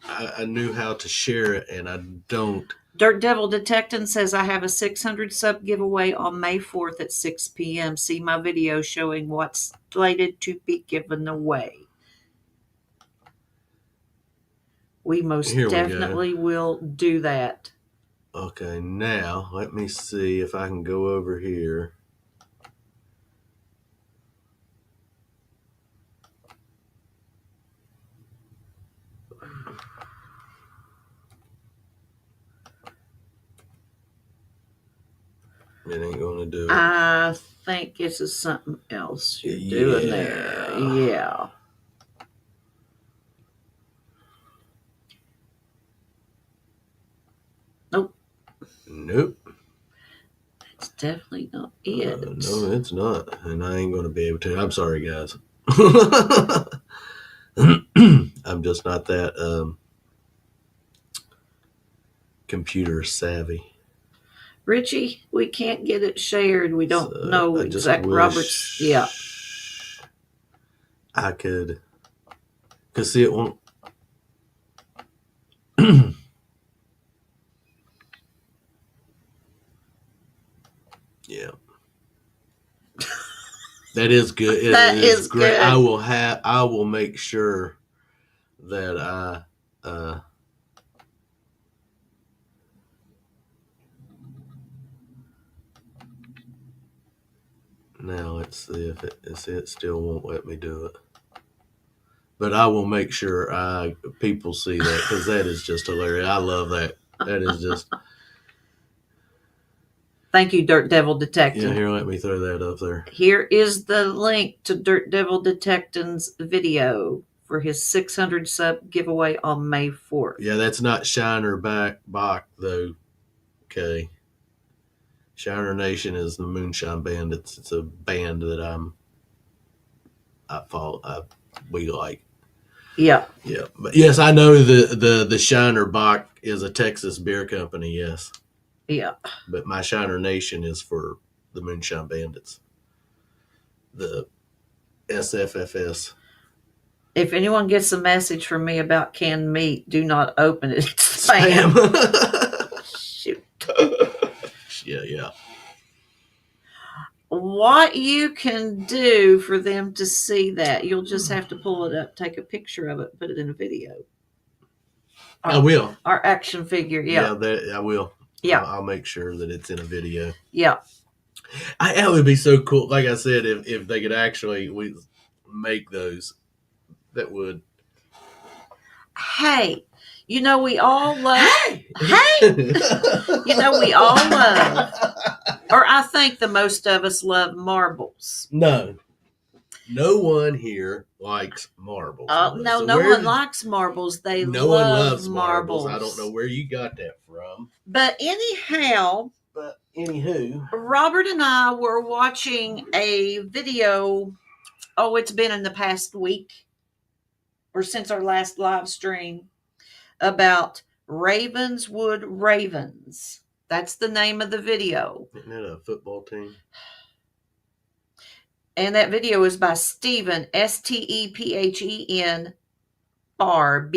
I knew how to share it, and I don't. Dirt Devil Detecting says I have a 600 sub giveaway on May 4th at 6 p.m. See my video showing what's slated to be given away. We most definitely will do that. Okay, now let me see if I can go over here. It ain't gonna do it. I think this is something else you're doing there. Yeah. Nope. That's definitely not it. No, it's not. And I ain't gonna be able to. I'm sorry, guys. I'm just not that computer savvy. Richie, we can't get it shared. We don't know exactly Robert's. Yeah. I could. Because see, it won't. Yeah. That is good. That is great. Good. I will make sure that I Now let's see if it still won't let me do it. But I will make sure people see that, because that is just hilarious. I love that. That is just. Thank you, Dirt Devil Detecting. Yeah, here, let me throw that up there. Here is the link to Dirt Devil Detecting's video for his 600 sub giveaway on May 4th. Yeah, that's not Shiner Bach, though. Okay. Shiner Nation is the Moonshine Bandits. It's a band that we like. Yeah. Yeah. But yes, I know the Shiner Bach is a Texas beer company, yes. Yeah. But my Shiner Nation is for the Moonshine Bandits. The SFFS. If anyone gets a message from me about canned meat, do not open it. It's spam. Shoot. Yeah. What you can do for them to see that, you'll just have to pull it up, take a picture of it, put it in a video. I will. Our action figure, yeah. Yeah, I will. Yeah. I'll make sure that it's in a video. Yeah. That would be so cool. Like I said, if they could actually make those, that would. Hey, we all love. Hey! We all love, or I think the most of us love marbles. No one here likes marbles. No one likes marbles. No one loves marbles. I don't know where you got that from. But anywho, Robert and I were watching a video. Oh, it's been in the past week or since our last live stream about Ravenswood Ravens. That's the name of the video. Isn't that a football team? And that video is by Stephen, Stephen Bahr.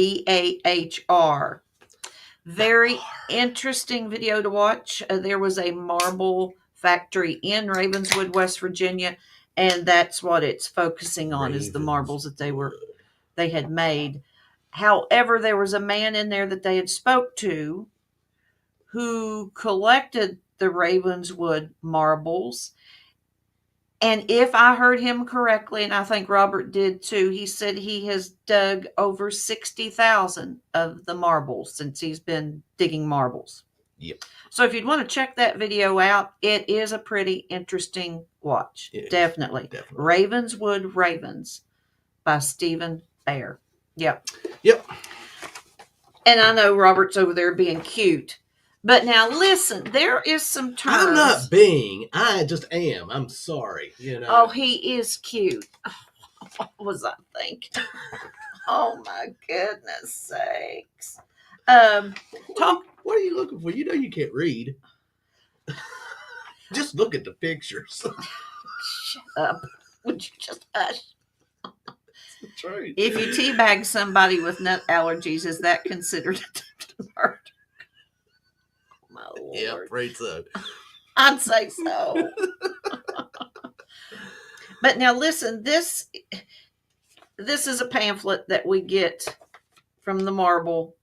Very interesting video to watch. There was a marble factory in Ravenswood, West Virginia, and that's what it's focusing on, is the marbles that they had made. However, there was a man in there that they had spoke to who collected the Ravenswood marbles. And if I heard him correctly, and I think Robert did too, he said he has dug over 60,000 of the marbles since he's been digging marbles. Yep. So if you'd want to check that video out, it is a pretty interesting watch. Definitely. Ravenswood Ravens by Stephen Bahr. Yep. And I know Robert's over there being cute. But now listen, there is some terms. I'm not being. I just am. I'm sorry. Oh, he is cute. What was I thinking? Oh my goodness sakes. What are you looking for? You can't read. Just look at the pictures. Shut up. Would you just hush? That's right. If you teabag somebody with nut allergies, is that considered attempted murder? My Lord. Yeah, afraid so. I'd say so. But now listen, this is a pamphlet that we get from the Marble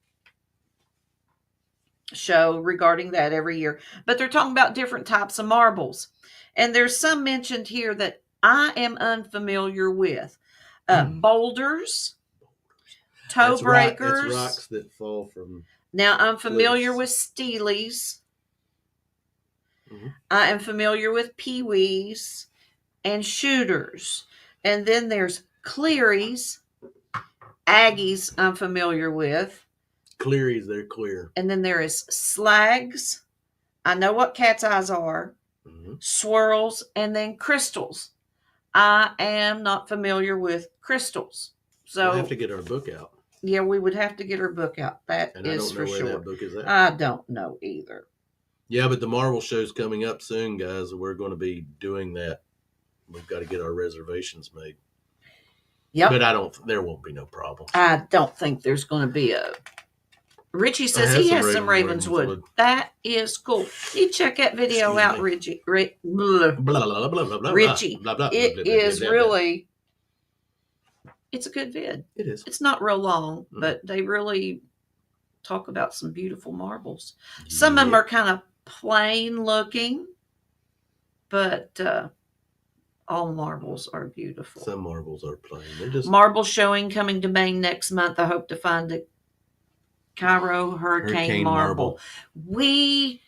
Show regarding that every year. But they're talking about different types of marbles. And there's some mentioned here that I am unfamiliar with. Boulders, toe breakers. It's rocks that fall from. Now, I'm familiar with steelies. Mm-hmm. I am familiar with peewees and shooters. And then there's clearies. Aggies I'm familiar with. Clearies, they're clear. And then there is slags. I know what cat's eyes are. Mm-hmm. Swirls, and then crystals. I am not familiar with crystals. So we'll have to get our book out. Yeah, we would have to get our book out. That is for sure. I don't know where that book is at. I don't know either. Yeah, but the Marble Show's coming up soon, guys. We're going to be doing that. We've got to get our reservations made. Yep. But there won't be no problem. I don't think there's going to be a. Richie says he has some Ravenswood. That is cool. You check that video out, Richie. Richie. It is really. It's a good vid. It is. It's not real long, but they really talk about some beautiful marbles. Some of them are kind of plain looking, but All marbles are beautiful. Some marbles are plain. They're just marble showing coming to Maine next month. I hope to find a Cairo Hurricane marble. We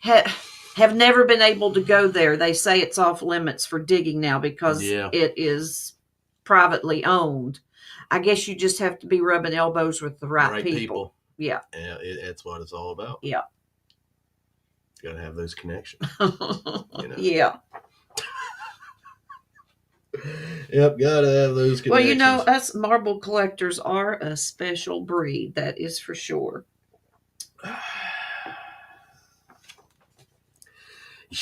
have never been able to go there. They say it's off limits for digging now because it is privately owned. I guess you just have to be rubbing elbows with the right people. Yeah. That's what it's all about. Yeah. You got to have those connections. Yeah. Yep, got to have those connections. Well, us marble collectors are a special breed. That is for sure.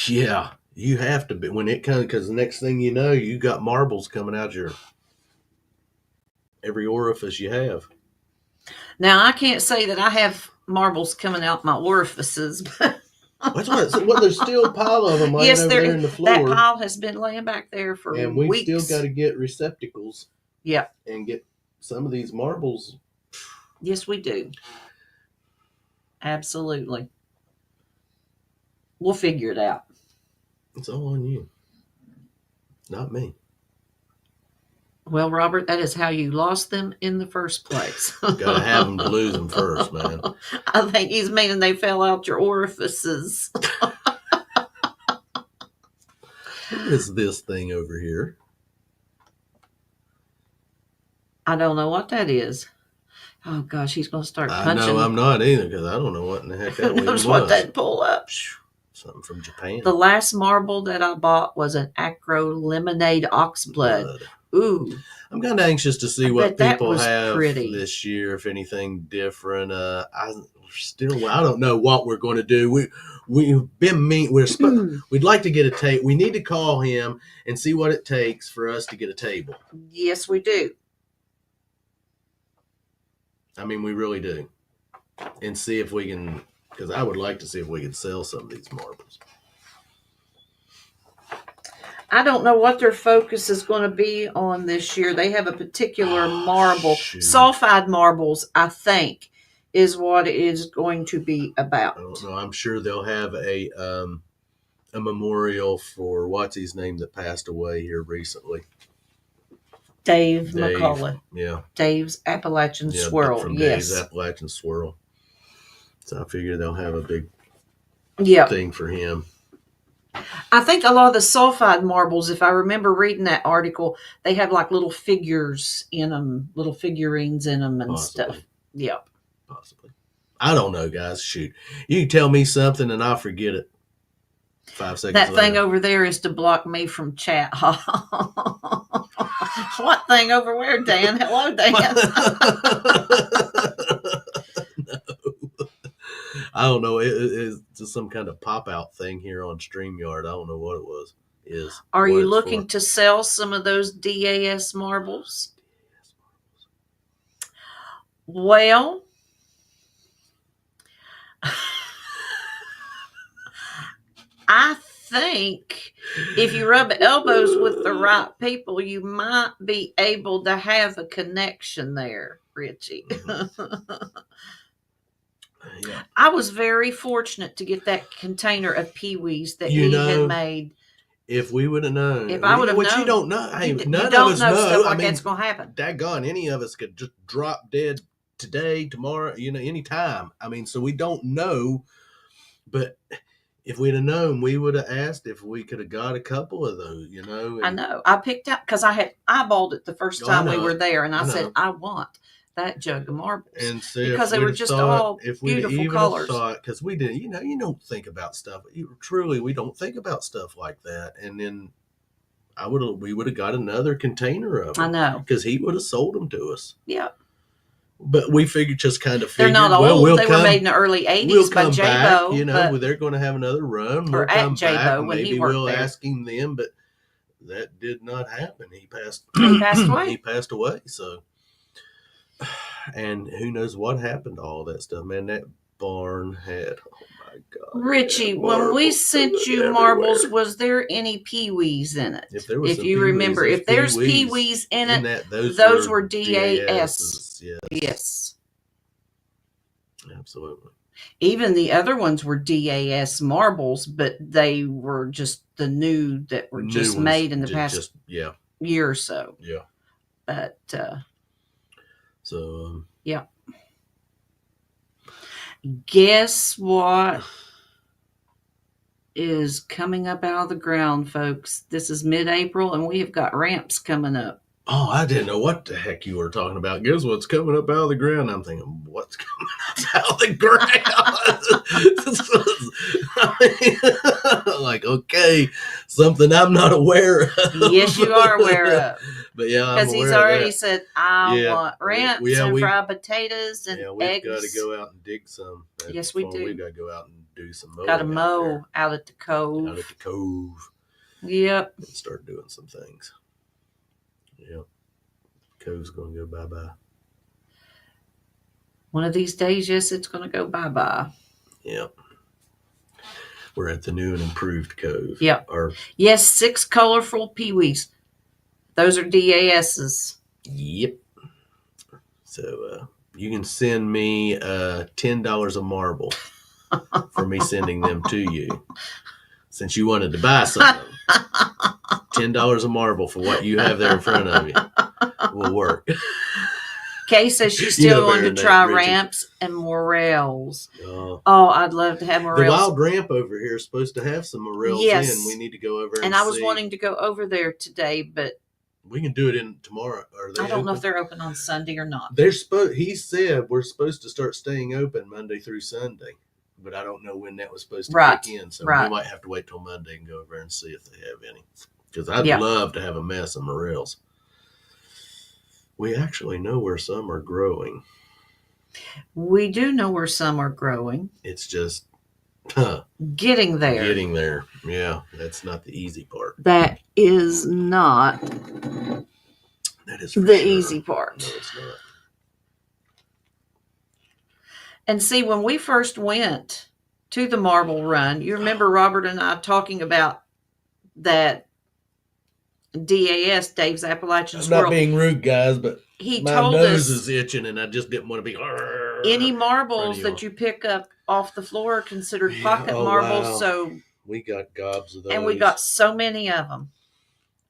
Yeah, you have to be when it comes, because the next thing you know, you got marbles coming out every orifice you have. Now, I can't say that I have marbles coming out my orifices, but there's still a pile of them laying over there in the floor. That pile has been laying back there for weeks. And we still got to get receptacles. Yeah. And get some of these marbles. Yes, we do. Absolutely. We'll figure it out. It's all on you. Not me. Well, Robert, that is how you lost them in the first place. Gotta have them to lose them first, man. I think he's meaning they fell out your orifices. What is this thing over here? I don't know what that is. Oh, gosh, he's going to start punching. I know I'm not either, because I don't know what in the heck that was. What that pull up. Something from Japan. The last marble that I bought was an Acro Lemonade Oxblood. Ooh. I'm kind of anxious to see what people have this year, if anything different. I don't know what we're going to do. We've been we'd like to get a table. We need to call him and see what it takes for us to get a table. Yes, we do. I mean, we really do. And see if we can, because I would like to see if we can sell some of these marbles. I don't know what their focus is going to be on this year. They have a particular marble. Sulfide marbles, I think, is what it is going to be about. I don't know. I'm sure they'll have a memorial for what's his name that passed away here recently. Dave McCullough. Yeah. Dave's Appalachian Swirl. From yes. Dave's Appalachian Swirl. So I figure they'll have a big thing for him. I think a lot of the sulfide marbles, if I remember reading that article, they have like little figures in them, little figurines in them and stuff. Yeah. Possibly. I don't know, guys. Shoot. You can tell me something and I'll forget it 5 seconds That later. thing over there is to block me from chat. What thing over where, Dan? Hello, Dan. No. I don't know. It's just some kind of pop-out thing here on StreamYard. I don't know what it was. Are you looking to sell some of those DAS marbles? Well, I think if you rub elbows with the right people, you might be able to have a connection there, Richie. Yeah. I was very fortunate to get that container of Pee-wees that he had made. If we would have known. If I would have known. Which you don't know. Hey, none of us know. Stuff like that's going to happen. Daggone, any of us could just drop dead today, tomorrow, any time. I mean, so we don't know. But if we'd have known, we would have asked if we could have got a couple of those, I know. I picked out, because I had eyeballed it the first time we were there, and I said, I want that jug of marbles. And so because they were just all beautiful colors. Because we didn't, you don't think about stuff. We don't think about stuff like that. And then we would have got another container of them. I know. Because he would have sold them to us. Yeah. But we figured, they're not old. They were made in the early 80s by J-Bo. Back, they're going to have another run. We'll come back. Maybe we'll asking them, but that did not happen. He passed away. He passed away. So, and who knows what happened to all that stuff, man. That barn had, oh my God. Richie, when we sent you marbles, was there any Pee-wees in it? If you remember, if there's Pee-wees in it, those were DASs. Yes. Yes. Absolutely. Even the other ones were DAS marbles, but they were just the new that were just made in the past year or so. Yeah. But so yeah. Guess what is coming up out of the ground, folks? This is mid-April, and we have got ramps coming up. Oh, I didn't know what the heck you were talking about. Guess what's coming up out of the ground? I'm thinking, what's coming up out of the ground? Like, okay, something I'm not aware of. Yes, you are aware of. But yeah, because he's already said, I want ramps and fried potatoes and we've eggs. Got to go out and dig some. Yes, we do. We've got to go out and do some mowing. Got to mow out at the cove. Out at the cove. Yep. And start doing some things. Yep. Cove's going to go bye-bye. One of these days, yes, it's going to go bye-bye. Yep. We're at the new and improved cove. Yep. Yes, 6 colorful peewees. Those are DASs. Yep. So you can send me $10 a marble for me sending them to you. Since you wanted to buy some, $10 a marble for what you have there in front of you will work. Kay says she's still going to try ramps and morels. Oh, I'd love to have morels. The wild ramp over here is supposed to have some morels in. We need to go over and I was wanting to go over there today, but we can do it in tomorrow. I don't know if they're open on Sunday or not. He said we're supposed to start staying open Monday through Sunday, but I don't know when that was supposed to kick in. So we might have to wait till Monday and go over and see if they have any. Because I'd love to have a mess of morels. We actually know where some are growing. We do know where some are growing. It's just getting there. Getting there. Yeah, that's not the easy part. That is not easy part. No, it's not. And see, when we first went to the Marble Run, you remember Robert and I talking about that DAS, Dave's Appalachian Squirrel. I'm not being rude, guys, but my nose is itching and I just didn't want to be. Any marbles that you pick up off the floor are considered pocket marbles. Wow. So we got gobs of those. And we got so many of them.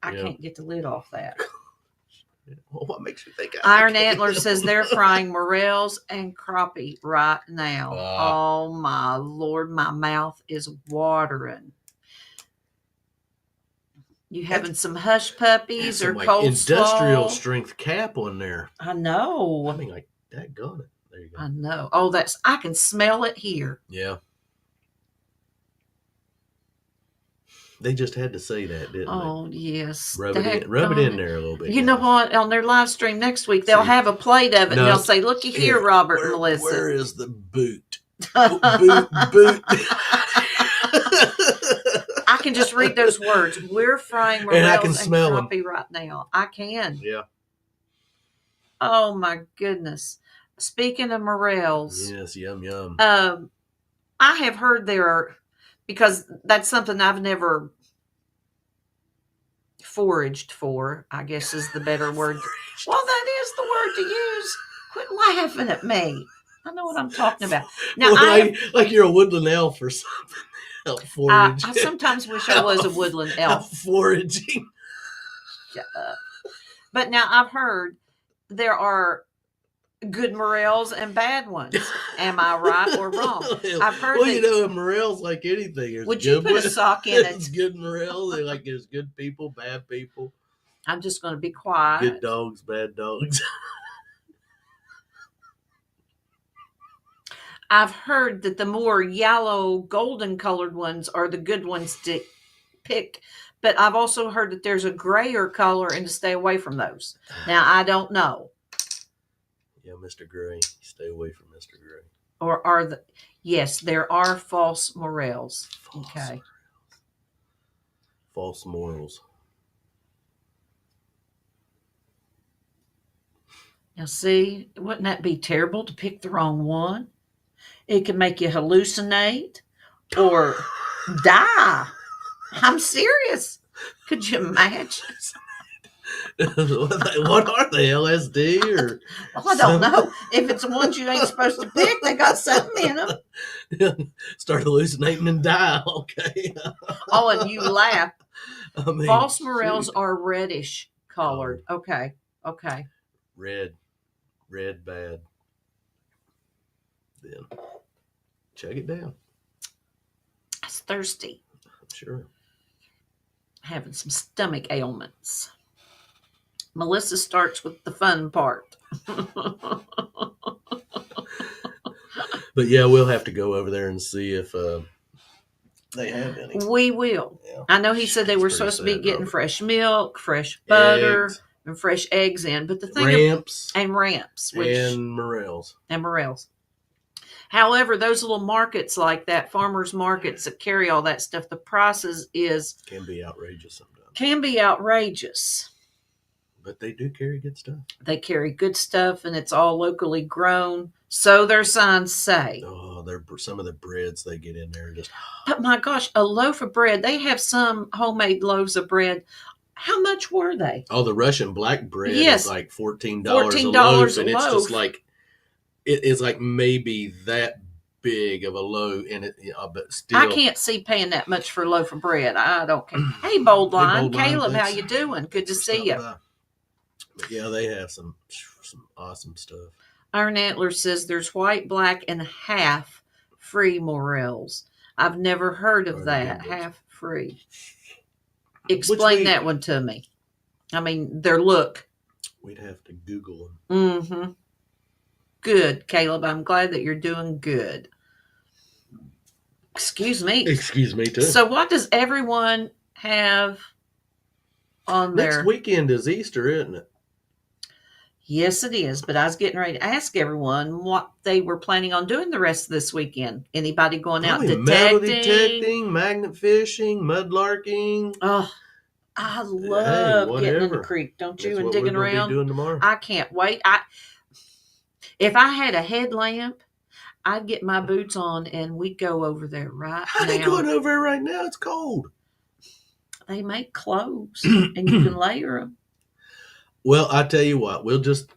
I can't get the lid off that. Well, what makes you think? Iron Antler says they're frying morels and crappie right now. Oh my Lord, my mouth is watering. You having some hush puppies or cold industrial strength cap on there? I know. I mean, like that got it. There you go. I know. Oh, I can smell it here. Yeah. They just had to say that, didn't they? Oh, yes. Rub it in there a little bit. You know what? On their live stream next week, they'll have a plate of it and they'll say, looky here, Robert and Melissa. Where is the boot? boot. I can just read those words. We're frying morels and I can smell crappie right now. I can. Yeah. Oh, my goodness. Speaking of morels. Yes, yum, yum. I have heard there are, because that's something I've never foraged for, I guess is the better word. Well, that is the word to use. Quit laughing at me. I know what I'm talking about. Now, like you're a woodland elf or something. I sometimes wish I was a woodland elf. Foraging. Shut up. But now I've heard there are good morels and bad ones. Am I right or wrong? I've heard. Well, you know, morels like anything. Would you put a sock in it? It's good morels. There's good people, bad people. I'm just going to be quiet. Good dogs, bad dogs. I've heard that the more yellow, golden colored ones are the good ones to pick. But I've also heard that there's a grayer color and to stay away from those. Now, I don't know. Yeah, Mr. Gray. Stay away from Mr. Gray. Or yes, there are false morels. False morals. Now, see, wouldn't that be terrible to pick the wrong one? It can make you hallucinate or die. I'm serious. Could you imagine? What are they, LSD or? Well, I don't know. If it's the ones you ain't supposed to pick, they got something in them. Start hallucinating and die. Okay. Oh, and you laugh. I mean, false morels are reddish colored. Okay. Red bad. Then check it down. It's thirsty. I'm sure. Having some stomach ailments. Melissa starts with the fun part. But yeah, we'll have to go over there and see if they have any. We will. Yeah. I know he said they were supposed to be getting fresh milk, fresh butter, and fresh eggs in. But the thing ramps and morels. However, those little markets like that, farmers markets that carry all that stuff, the prices can be outrageous sometimes. Can be outrageous. But they do carry good stuff. They carry good stuff, and it's all locally grown. So their signs say. Oh, some of the breads they get in there just. But my gosh, a loaf of bread. They have some homemade loaves of bread. How much were they? Oh, the Russian black bread is like $14 a loaf, and it's just like it is like maybe that big of a loaf, and but still, I can't see paying that much for a loaf of bread. I don't care. Hey, Bold Line, Caleb, how you doing? Good to see you. But yeah, they have some awesome stuff. Iron Antler says there's white, black, and half free morels. I've never heard of that. Half free. Explain that one to me. I mean, their look. We'd have to Google them. Mm-hmm. Good, Caleb. I'm glad that you're doing good. Excuse me. Excuse me, too. So what does everyone have on their... Next weekend is Easter, isn't it? Yes, it is. But I was getting ready to ask everyone what they were planning on doing the rest of this weekend. Anybody going out metal detecting, magnet fishing, mudlarking. Oh, I love getting in the creek, don't you? And digging around. Doing tomorrow. I can't wait. If I had a headlamp, I'd get my boots on and we'd go over there right now. How are they going over there right now? It's cold. They make clothes and you can layer them. Well, I tell you what, we'll just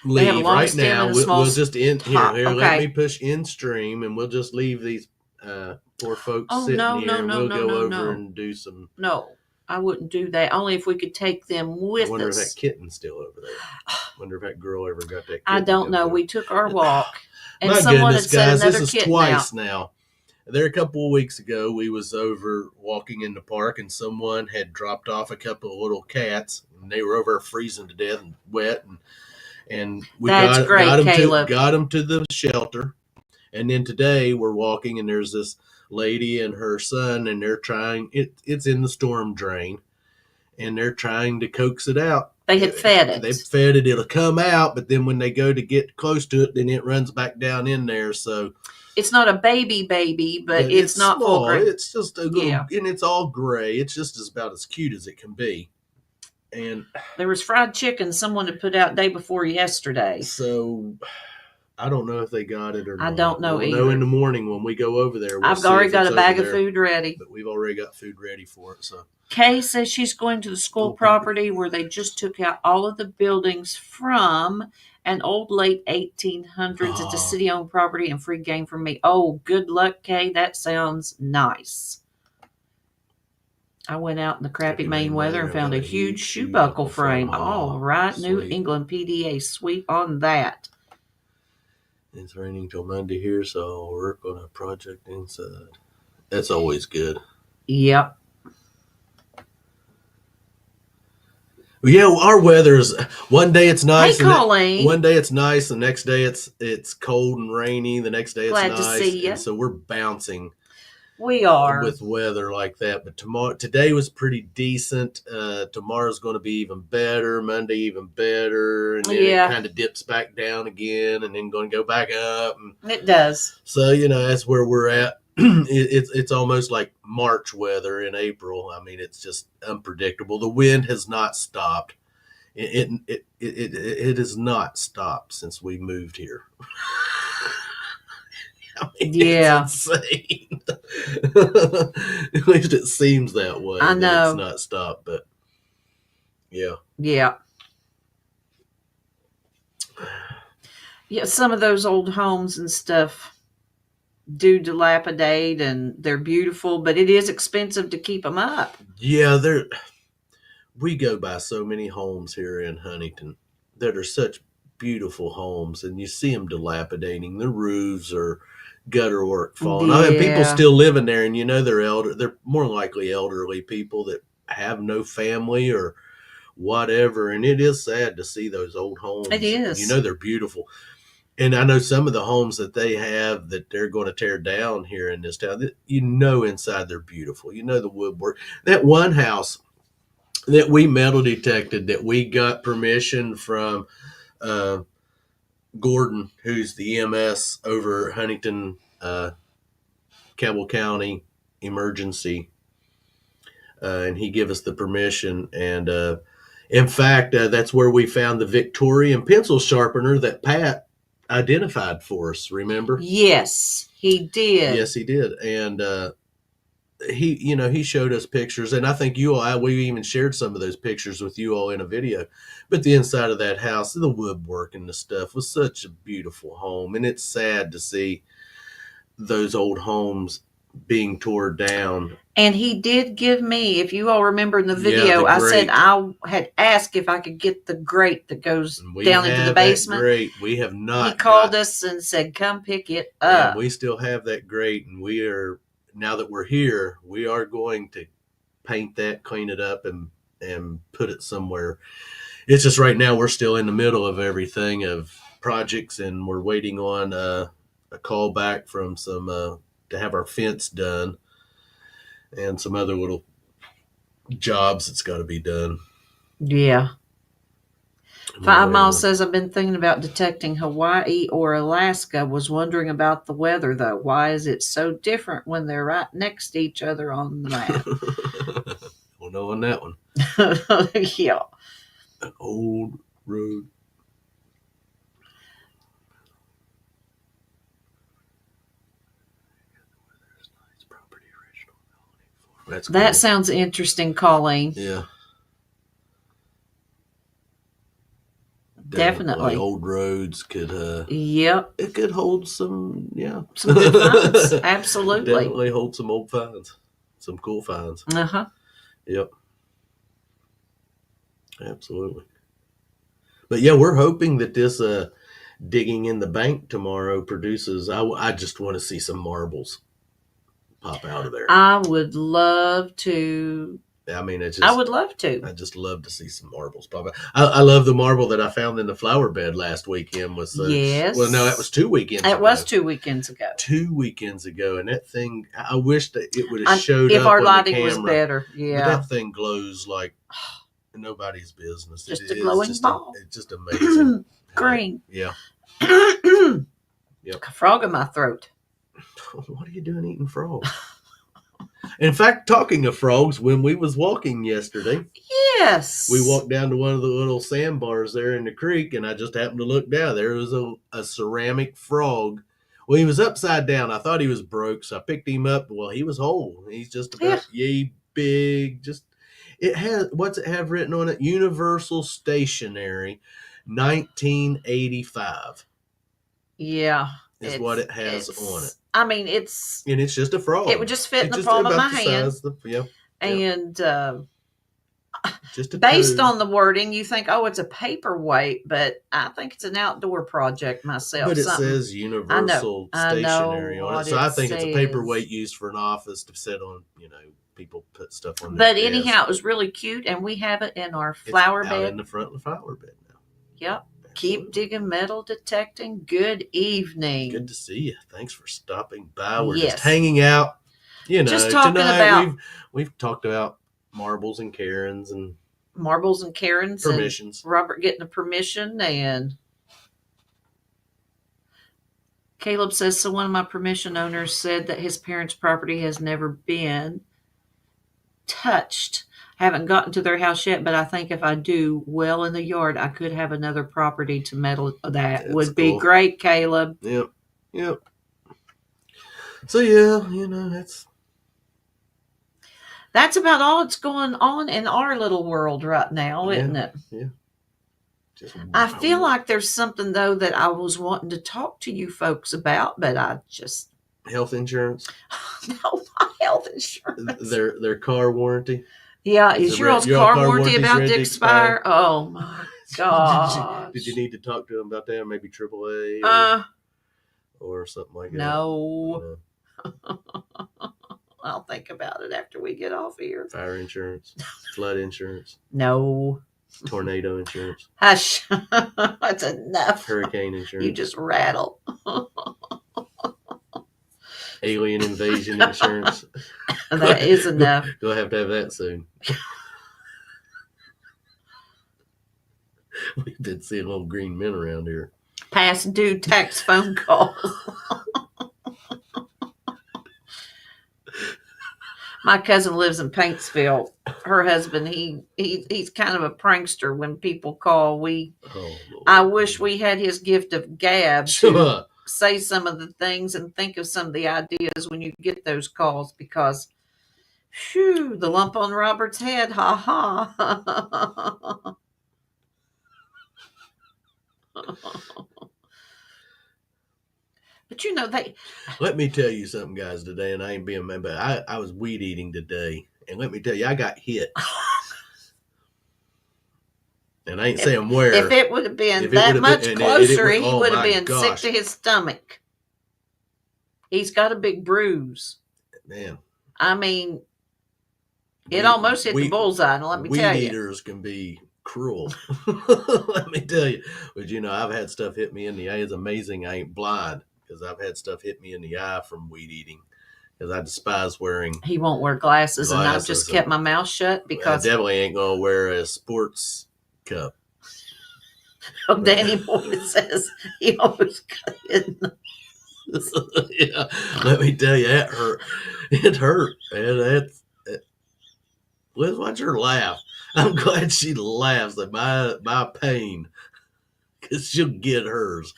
leave right now. We'll just let me push in stream, and we'll just leave these poor folks sitting here, and we'll go over and do some. No, I wouldn't do that. Only if we could take them with us. I wonder if that kitten's still over there. I wonder if that girl ever got that kitten. I don't know. We took our walk, and my someone goodness, had guys, said another this is kitten twice out. now. There a couple of weeks ago, we was over walking in the park, and someone had dropped off a couple of little cats, and they were over freezing to death and wet, and we got them to the shelter. And then today we're walking, and there's this lady and her son, and they're trying. It's in the storm drain, and they're trying to coax it out. They had fed it. They fed it. It'll come out, but then when they go to get close to it, then it runs back down in there. So. It's not a baby, but it's not small. Full grown. It's just a little, and it's all gray. It's just about as cute as it can be. And there was fried chicken someone had put out day before yesterday. So I don't know if they got it or not. I don't know either. We'll know in the morning when we go over there. I've already got a bag of food ready. But we've already got food ready for it. So Kay says she's going to the school property where they just took out all of the buildings from an old late 1800s. It's a city-owned property and free game for me. Oh, good luck, Kay. That sounds nice. I went out in the crappy Maine weather and found a huge shoe buckle frame. All right, sweet. New England PDA. Sweet on that. It's raining till Monday here, so I'll work on a project inside. That's always good. Yep. Yeah, our weather's one day it's nice. Hey, Colleen. One day it's nice. The next day it's cold and rainy. The next day it's nice. Glad to see you. And so we're bouncing. We are with weather like that. But today was pretty decent. Tomorrow's going to be even better. Monday even better, and then it kind of dips back down again, and then going to go back up. And it does. So that's where we're at. It's almost like March weather in April. I mean, it's just unpredictable. The wind has not stopped. It has not stopped since we moved here. I mean, it's insane. At least it seems that way. I know it's not stopped, but Yeah. Yeah. Yeah, some of those old homes and stuff do dilapidate, and they're beautiful, but it is expensive to keep them up. Yeah, we go by so many homes here in Huntington that are such beautiful homes, and you see them dilapidating. The roofs are gutter work falling. Yeah. I mean, people still living there, and they're more likely elderly people that have no family or whatever. And it is sad to see those old homes. It is. They're beautiful. And I know some of the homes that they have that they're going to tear down here in this town, inside they're beautiful. The woodwork. That one house that we metal detected, that we got permission from Gordon, who's the EMS over Huntington, Cabell County Emergency, and he gave us the permission. And in fact, that's where we found the Victorian pencil sharpener that Pat identified for us. Remember? Yes, he did. Yes, he did. And he showed us pictures, and I think we even shared some of those pictures with you all in a video. But the inside of that house, the woodwork and the stuff, was such a beautiful home, and it's sad to see those old homes being torn down. And he did give me, if you all remember in the video, I said I had asked if I could get the grate that goes down into the basement. Grate. We have not. He called us and said, "Come pick it up." And we still have that grate, and now that we're here, we are going to paint that, clean it up, and put it somewhere. It's just right now we're still in the middle of everything, of projects, and we're waiting on a call back from some to have our fence done, and some other little jobs that's got to be done. Yeah. 5 Miles says, I've been thinking about detecting Hawaii or Alaska. Was wondering about the weather, though. Why is it so different when they're right next to each other on the map? We'll know on that one. Yeah. An old road. That sounds interesting, Colleen. Yeah. Definitely. Old roads could yep. It could hold some some good finds. Absolutely. Definitely hold some old finds. Some cool finds. Uh-huh. Yep. Absolutely. But yeah, we're hoping that this digging in the bank tomorrow produces. I just want to see some marbles pop out of there. I would love to. I mean, I would love to. I just love to see some marbles pop out. I love the marble that I found in the flower bed last weekend. Yes. Well, no, that was 2 weekends ago. It was 2 weekends ago. 2 weekends ago, and that thing, I wish that it would have showed up. If our on lighting the was better, yeah. But that thing glows like nobody's business. Just a glowing ball. It's just amazing. Green. Yeah. Yep. A frog in my throat. What are you doing eating frogs? In fact, talking of frogs, when we was walking yesterday, yes, we walked down to one of the little sandbars there in the creek, and I just happened to look down. There was a ceramic frog. Well, he was upside down. I thought he was broke, so I picked him up. Well, he was whole. He's just about yay big. What's it have written on it? Universal Stationery, 1985. Yeah. Is what it has on it. I mean, it's just a frog. It would just fit in the palm of my hand. And just based on the wording, you think, oh, it's a paperweight, but I think it's an outdoor project myself. But it says Universal Stationery on it. So I think it's a paperweight used for an office to sit on, people put stuff on. But anyhow, it was really cute, and we have it in our flower bed. Out in the front of the flower bed now. Yep. Keep digging, metal detecting. Good evening. Good to see you. Thanks for stopping by. We're just hanging out. Just talking tonight we've talked about marbles and Karens and permissions. And Robert getting a permission, and Caleb says, so one of my permission owners said that his parents' property has never been touched. I haven't gotten to their house yet, but I think if I do well in the yard, I could have another property to meddle. That would be great, Caleb. Yep. So yeah, that's. That's about all that's going on in our little world right now, isn't it? Yeah. I feel like there's something, though, that I was wanting to talk to you folks about, but I just... Health insurance? No, not health insurance. Their car warranty? Yeah, is your car warranty about to expire? Oh, my God. Did you need to talk to them about that? Maybe AAA or something like that? No. I'll think about it after we get off here. Fire insurance? Flood insurance? No. Tornado insurance? Hush. That's enough. Hurricane insurance? You just rattle. Alien invasion insurance? That is enough. You'll have to have that soon. We've been seeing little green men around here. Past due tax phone calls. My cousin lives in Paintsville. Her husband, he's kind of a prankster. When people call, I wish we had his gift of gab to say some of the things and think of some of the ideas when you get those calls, because phew, the lump on Robert's head, ha ha. But you know, let me tell you something, guys, today, and I ain't being mad, but I was weed eating today, and let me tell you, I got hit. And I ain't saying where. If it would have been that much closer, he would have been sick to his stomach. He's got a big bruise. Man. I mean, it almost hit the bullseye, let me tell you. Weed eaters can be cruel. Let me tell you. But, you know, I've had stuff hit me in the eye. It's amazing I ain't blind, because I've had stuff hit me in the eye from weed eating, because I despise wearing. He won't wear glasses, and I've just kept my mouth shut because I definitely ain't going to wear a sports cup. Oh, Danny Boyd says he always got hit. Yeah, let me tell you, that hurt. It hurt, man. Liz, watch her laugh. I'm glad she laughs at my pain, because she'll get hers.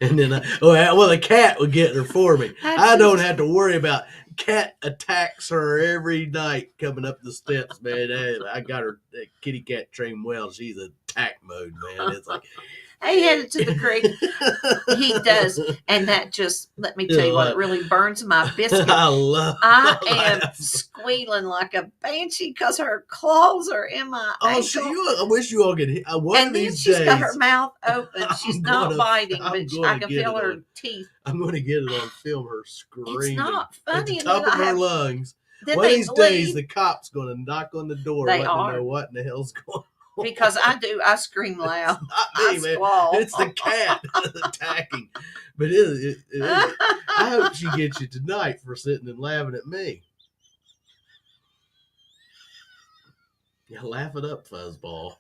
And then, the cat would get her for me. I don't have to worry about. Cat attacks her every night coming up the steps, man. I got her kitty cat trained well. She's in attack mode, man. It's like, he headed to the creek. He does, and that just, let me tell you what, it really burns my biscuit. I am squealing like a banshee because her claws are in my ankle. I wish you all could hear. And then she's got her mouth open. She's not biting, but I can feel her teeth. I'm going to get it on film, her screaming. It's not funny. At the top of her lungs. One of these days, the cop's going to knock on the door, letting them know what in the hell's going on. Because I scream loud. Not me, man. It's the cat attacking. But it is. I hope she gets you tonight for sitting and laughing at me. Yeah, laugh it up, fuzzball.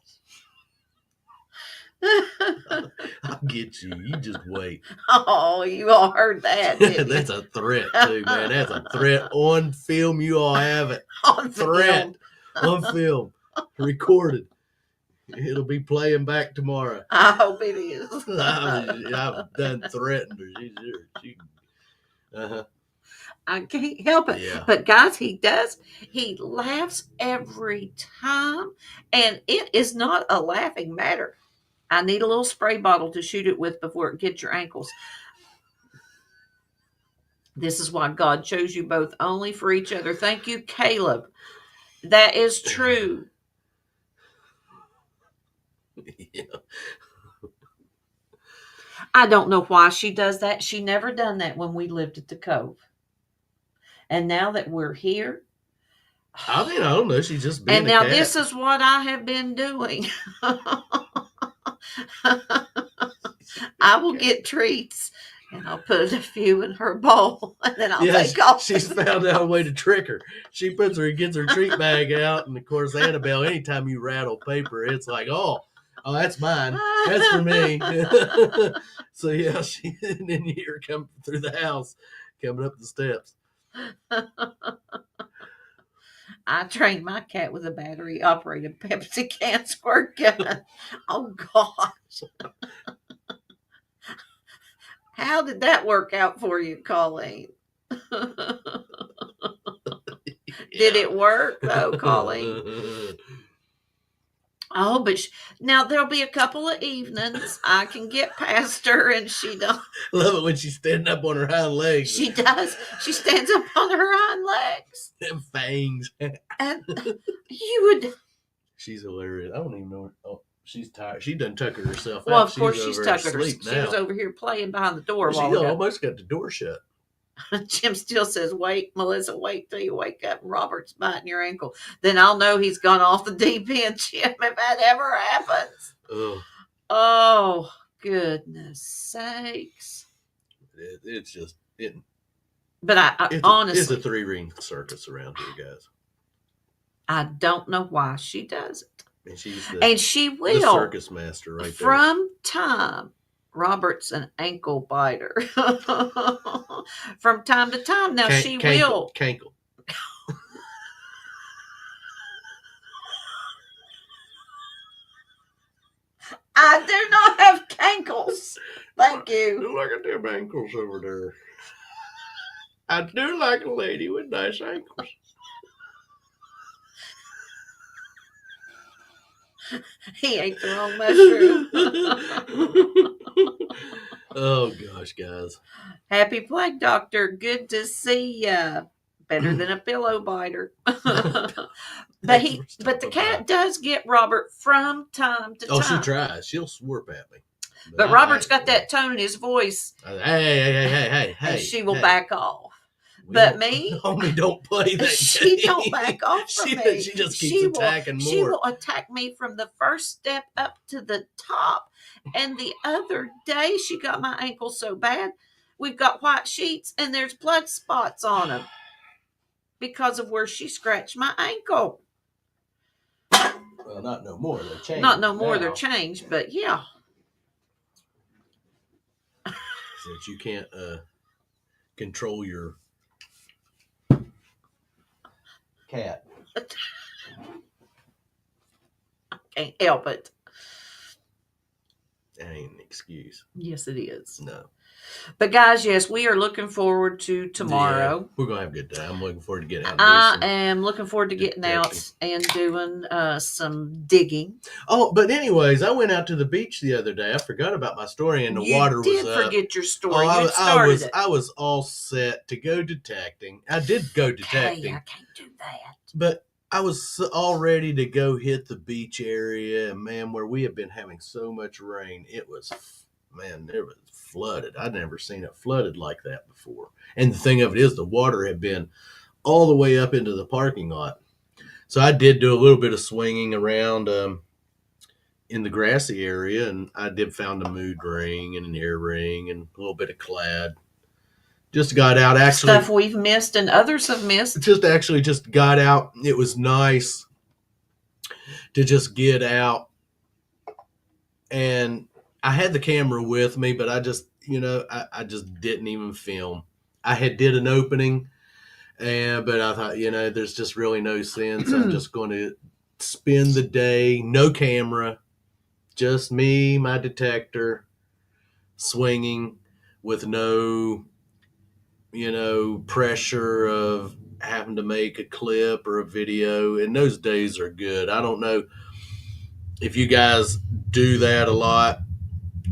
I'll get you. You just wait. Oh, you all heard that, didn't you? That's a threat, too, man. That's a threat on film. You all have it. On threat. On film. Recorded. It'll be playing back tomorrow. I hope it is. I've done threatened her. I can't help it. Yeah. But guys, he laughs every time. And it is not a laughing matter. I need a little spray bottle to shoot it with before it gets your ankles. This is why God chose you both only for each other. Thank you, Caleb. That is true. Yeah. I don't know why she does that. She never done that when we lived at the Cove. And now that we're here. I mean, I don't know. She's just being And now this is what I have been doing. I will get treats. And I'll put a few in her bowl, and then I'll take off. She's found out a way to trick her. She gets her treat bag out, and of course, Annabelle, anytime you rattle paper, it's like, oh, that's mine. That's for me. So yeah, and then you hear her come through the house, coming up the steps. I trained my cat with a battery-operated Pepsi can squirt gun. Oh gosh. How did that work out for you, Colleen? Did it work though, Colleen? Oh, but now there'll be a couple of evenings I can get past her, and she don't. Love it when she's standing up on her hind legs. She does. She stands up on her hind legs. Them fangs. And you would. She's hilarious. I don't even know her. Oh, she's tired. She done tuckered herself well, out. Of course, she's tuckered herself. She was over here playing behind the door. She almost got the door shut. Jim still says, wait, Melissa, wait till you wake up and Robert's biting your ankle. Then I'll know he's gone off the deep end, Jim, if that ever happens. Ugh. Oh, goodness sakes. It's just... But I honestly... It's a three-ring circus around here, guys. I don't know why she does it. And she will. The circus master right there. From time... Robert's an ankle biter. From time to time. Now she will. Cankle. I do not have cankles. Thank you. Look at them ankles over there. I do like a lady with nice ankles. He ate the wrong mushroom. Oh gosh, guys. Happy Plague Doctor. Good to see ya. Better than a pillow biter. But the cat does get Robert from time to time. Oh, she tries. She'll swerve at me. But Robert's got that tone in his voice. Hey. And she will back off. But me, homie, don't play that. She don't back off from me. She just keeps attacking more. She will attack me from the first step up to the top. And the other day, she got my ankle so bad, we've got white sheets and there's blood spots on them because of where she scratched my ankle. Well, not no more. They're changed. Not no more. They're changed, but yeah. Since you can't control your cat. I can't help it. That ain't an excuse. Yes, it is. No. But guys, yes, we are looking forward to tomorrow. Yeah, we're going to have a good day. I'm looking forward to getting out. I am looking forward to getting out and doing some digging. Oh, but anyways, I went out to the beach the other day. I forgot about my story, and the water was up. You did forget your story. I was all set to go detecting. I did go detecting. Hey, I can't do that. But I was all ready to go hit the beach area, and man, where we have been having so much rain, it was flooded. I'd never seen it flooded like that before. And the thing of it is, the water had been all the way up into the parking lot. So I did do a little bit of swinging around in the grassy area, and I did found a mood ring and an ear ring and a little bit of clad. Just got out. Actually, stuff we've missed and others have missed. Just got out. It was nice to just get out. And I had the camera with me, but I just didn't even film. I had did an opening, but I thought, there's just really no sense. I'm just going to spend the day, no camera, just me, my detector, swinging with no, pressure of having to make a clip or a video. And those days are good. I don't know if you guys do that a lot,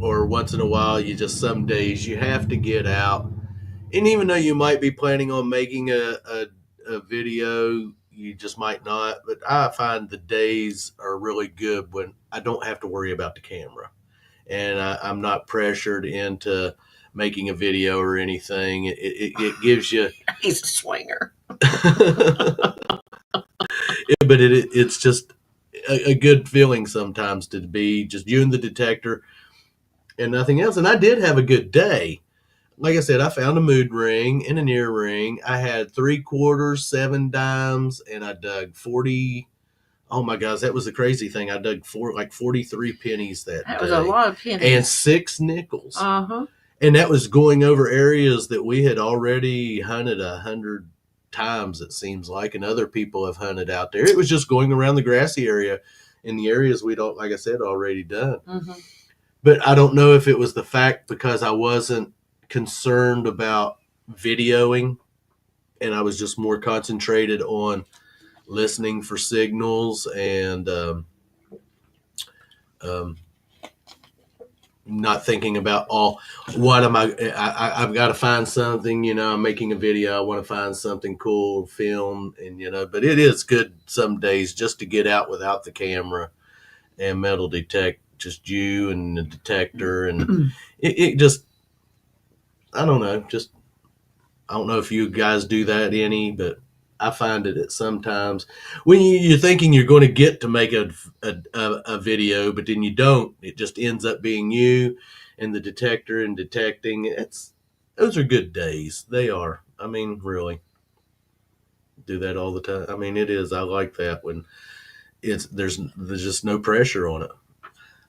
or once in a while, some days you have to get out. And even though you might be planning on making a video, you just might not. But I find the days are really good when I don't have to worry about the camera. And I'm not pressured into making a video or anything. It gives you... He's a swinger. But it's just a good feeling sometimes to be just you and the detector and nothing else. And I did have a good day. Like I said, I found a mood ring and an ear ring. I had 3/4, 7 dimes, and I dug 40. Oh my gosh, that was the crazy thing. I dug 43 pennies that day. That was a lot of pennies. And 6 nickels. Uh-huh. And that was going over areas that we had already hunted 100 times, it seems like, and other people have hunted out there. It was just going around the grassy area in the areas we don't, like I said, already done. Mm-hmm. But I don't know if it was the fact because I wasn't concerned about videoing and I was just more concentrated on listening for signals and not thinking about what am I've got to find something, I'm making a video, I want to find something cool, film, and but it is good some days just to get out without the camera and metal detect, just you and the detector, and it just, I don't know, just, I don't know if you guys do that any, but I find it at sometimes when you're thinking you're going to get to make a video, but then you don't. It just ends up being you and the detector and detecting. Those are good days. They are. I mean, really, do that all the time. I mean, it is. I like that when there's just no pressure on it.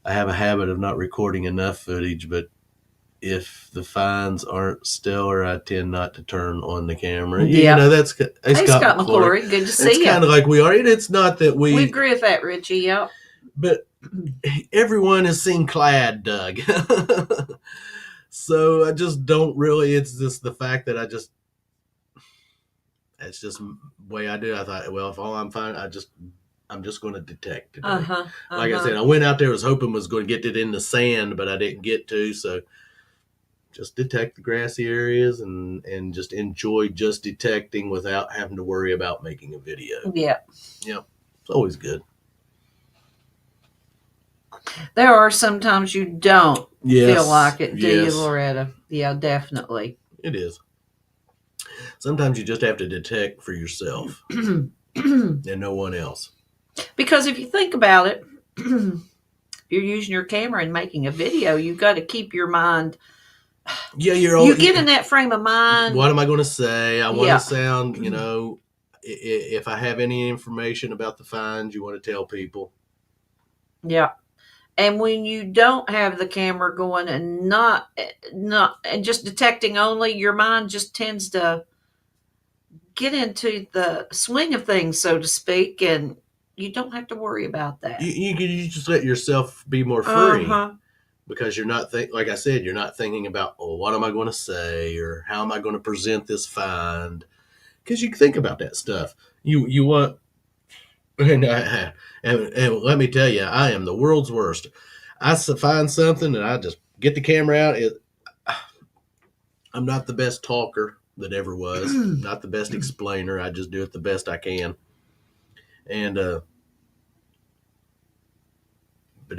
I have a habit of not recording enough footage, but if the finds aren't stellar, I tend not to turn on the camera. Yeah. That's hey, Scott McClory. Good to see you. It's kind of like we are. It's not that we agree with that, Richie. Yep. But everyone has seen Clad, Doug. So I just don't really, it's just the fact that it's just the way I do. I thought, well, if all I'm fine, I'm just going to detect today. Like I said, I went out there, was hoping was going to get it in the sand, but I didn't get to, so just detect the grassy areas and just enjoy just detecting without having to worry about making a video. Yeah. Yeah. It's always good. There are sometimes you don't feel like it, do you, Loretta? Yeah, definitely. It is. Sometimes you just have to detect for yourself and no one else. Because if you think about it, you're using your camera and making a video, you've got to keep your mind. Yeah, you get in that frame of mind. What am I going to say? I want to sound, if I have any information about the finds, you want to tell people. Yeah. And when you don't have the camera going and not and just detecting only, your mind just tends to get into the swing of things, so to speak, and you don't have to worry about that. You just let yourself be more free. Because you're not like I said, you're not thinking about, what am I going to say or how am I going to present this find? Because you think about that stuff. You want, and let me tell you, I am the world's worst. I find something and I just get the camera out. I'm not the best talker that ever was. Not the best explainer. I just do it the best I can. And but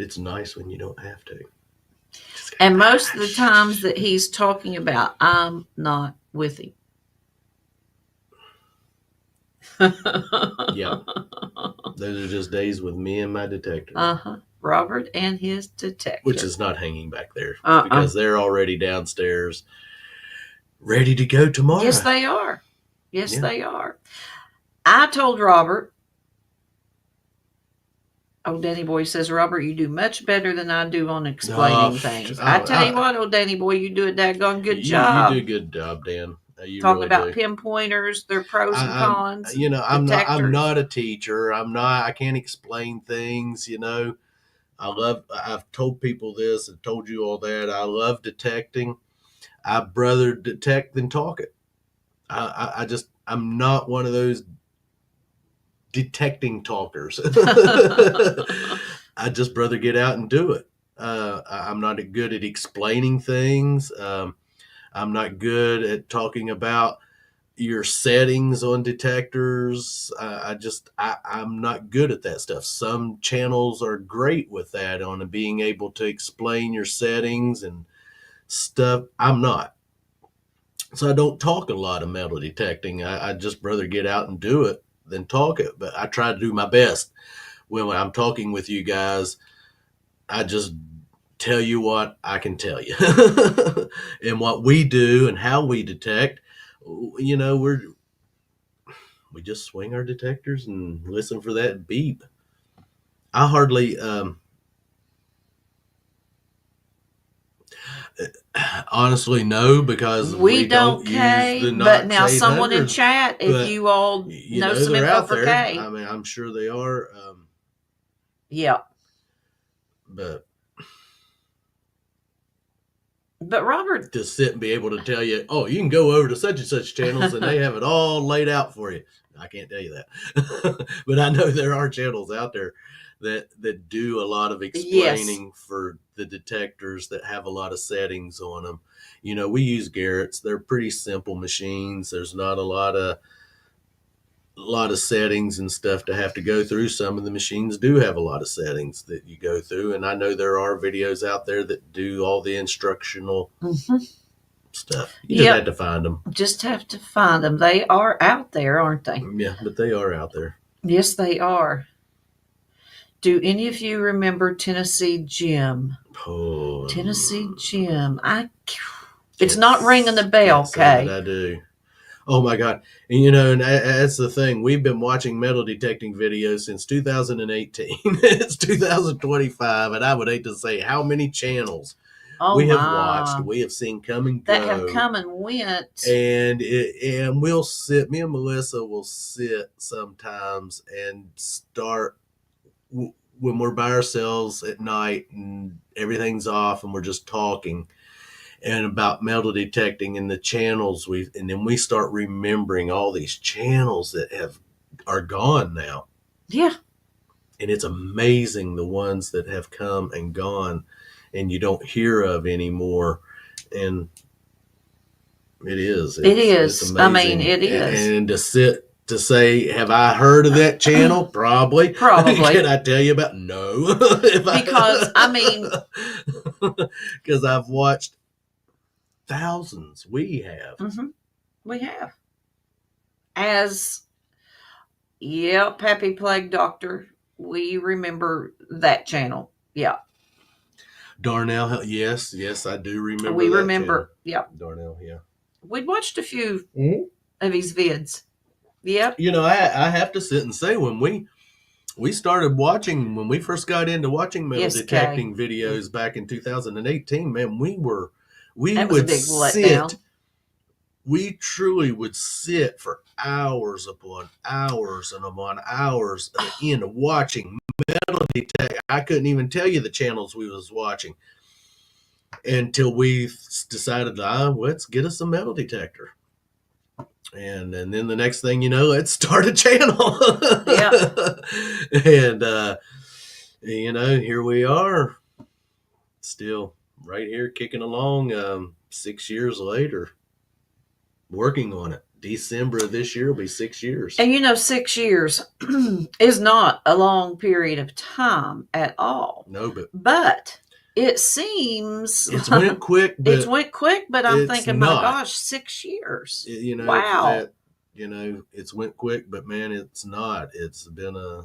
it's nice when you don't have to. And most of the times that he's talking about, I'm not with him. Yeah. Those are just days with me and my detector. Robert and his detector. Which is not hanging back there because they're already downstairs ready to go tomorrow. Yes, they are. Yes, they are. I told Robert, old Danny Boy says, Robert, you do much better than I do on explaining things. I tell you what, old Danny Boy, you do a daggone good job. You do a good job, Dan. You talking really about pinpointers, their pros and cons. I'm not a teacher. I can't explain things. I've told people this and told you all that. I love detecting. I'd rather detect than talk it. I'm not one of those detecting talkers. I'd just rather get out and do it. I'm not good at explaining things. I'm not good at talking about your settings on detectors. I'm not good at that stuff. Some channels are great with that on being able to explain your settings and stuff. I'm not. So I don't talk a lot of metal detecting. I just rather get out and do it than talk it. But I try to do my best. When I'm talking with you guys, I just tell you what I can tell you and what we do and how we detect. We just swing our detectors and listen for that beep. I hardly honestly no, because we don't use the Knox but now 800s, someone in chat, if you all know some info for K. I mean, I'm sure they are. Yeah. But But Robert, to sit and be able to tell you, oh, you can go over to such and such channels and they have it all laid out for you. I can't tell you that, but I know there are channels out there that do a lot of explaining for the detectors that have a lot of settings on them. You know, we use Garrett's. They're pretty simple machines. There's not a lot of settings and stuff to have to go through. Some of the machines do have a lot of settings that you go through, and I know there are videos out there that do all the instructional stuff. You just have to find them. Just have to find them. They are out there, aren't they? Yeah, but they are out there. Yes, they are. Do any of you remember Tennessee Jim? Oh, Tennessee Jim. It's not ringing the bell, Kay. I do. Oh my God. And you know, and that's the thing. We've been watching metal detecting videos since 2018. It's 2025, and I would hate to say how many channels we have watched. We have seen come and go. That have come and went. And we'll sit, me and Melissa will sit sometimes and start when we're by ourselves at night and everything's off and we're just talking and about metal detecting and the channels and then we start remembering all these channels that are gone now. Yeah. And it's amazing the ones that have come and gone and you don't hear of anymore. And it is. It's amazing. I mean, it is. And to say, have I heard of that channel? Probably. Can I tell you about? No. Because because I've watched thousands. We have. Mm-hmm. We have. Happy Plague Doctor. We remember that channel. Yeah. Darnell. Yes, I do remember. We remember. Channel. Yeah. Darnell. Yeah. We'd watched a few of his vids. Yep. You know, I have to sit and say when we started watching, when we first got into watching metal detecting videos back in 2018, man, we would sit. We truly would sit for hours upon hours and upon hours into watching metal detect. I couldn't even tell you the channels we was watching until we decided, let's get us a metal detector. And then the next thing you know, let's start a channel. Yeah. And, you know, here we are still right here kicking along 6 years later, working on it. December of this year will be 6 years. And you know, 6 years is not a long period of time at all. No, but it seems it's went quick. But I'm thinking, my gosh, 6 years. You know, wow. You know, it's went quick, but man, it's not. It's been a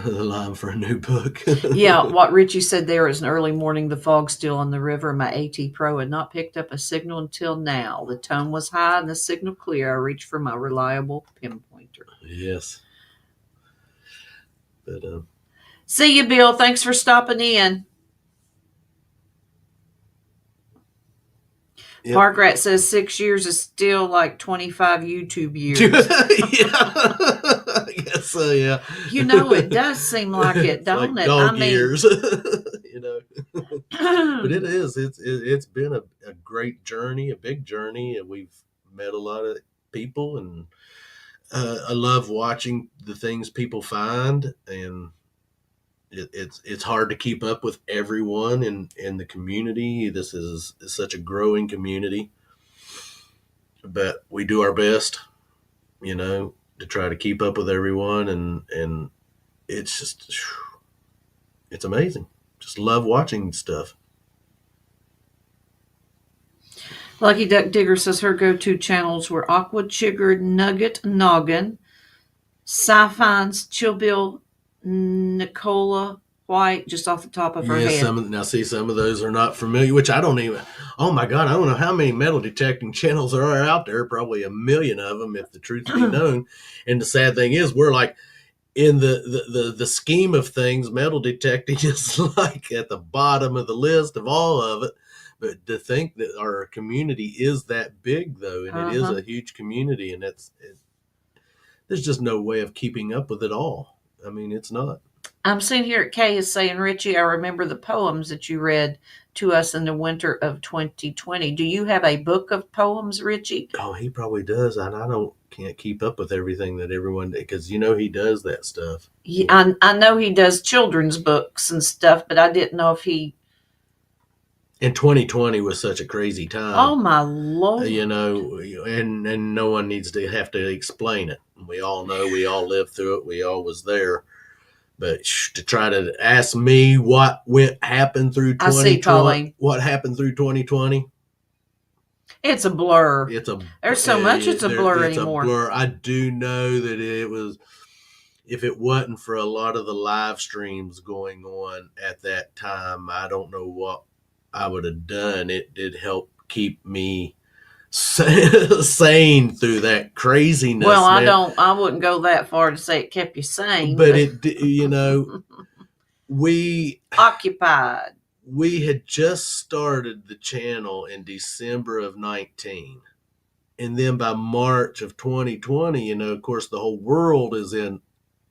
line for a new book. Yeah, what Richie said there is an early morning, the fog still on the river. My AT Pro had not picked up a signal until now. The tone was high and the signal clear. I reached for my reliable pinpointer. Yes. But see you, Bill. Thanks for stopping in. Yep. Parkrat says 6 years is still like 25 YouTube years. Yeah. I guess so, yeah. You know, it does seem like it, don't like it? Dog years. You know. But it is. It's been a great journey, a big journey, and we've met a lot of people, and I love watching the things people find, and it's hard to keep up with everyone in the community. This is such a growing community, but we do our best, you know, to try to keep up with everyone, and it's just, it's amazing. Just love watching stuff. Lucky Duck Digger says her go-to channels were Aqua Chigger, Nugget Noggin, Sci-Fi's Chill Bill, Nicola White, just off the top of her head. Some of those are not familiar, which I don't even, oh my God, I don't know how many metal detecting channels there are out there, probably a million of them if the truth be known. And the sad thing is, we're like, in the scheme of things, metal detecting is like at the bottom of the list of all of it. But to think that our community is that big, though, and it is a huge community, and there's just no way of keeping up with it all. I mean, it's not. I'm seeing here at Kay is saying, Richie, I remember the poems that you read to us in the winter of 2020. Do you have a book of poems, Richie? Oh, he probably does, and I can't keep up with everything that everyone, because he does that stuff. Yeah, I know he does children's books and stuff, but I didn't know if he. And 2020 was such a crazy time. Oh my Lord! And no one needs to have to explain it. We all know. We all lived through it. We all was there. But to try to ask me what happened through 2020, what happened through 2020, it's a blur. There's so much. It's a blur anymore. It's a blur. I do know that it was. If it wasn't for a lot of the live streams going on at that time, I don't know what I would have done. It did help keep me sane through that craziness. Well, I wouldn't go that far to say it kept you sane, but it, we occupied. We had just started the channel in December of 19, and then by March of 2020, of course, the whole world is in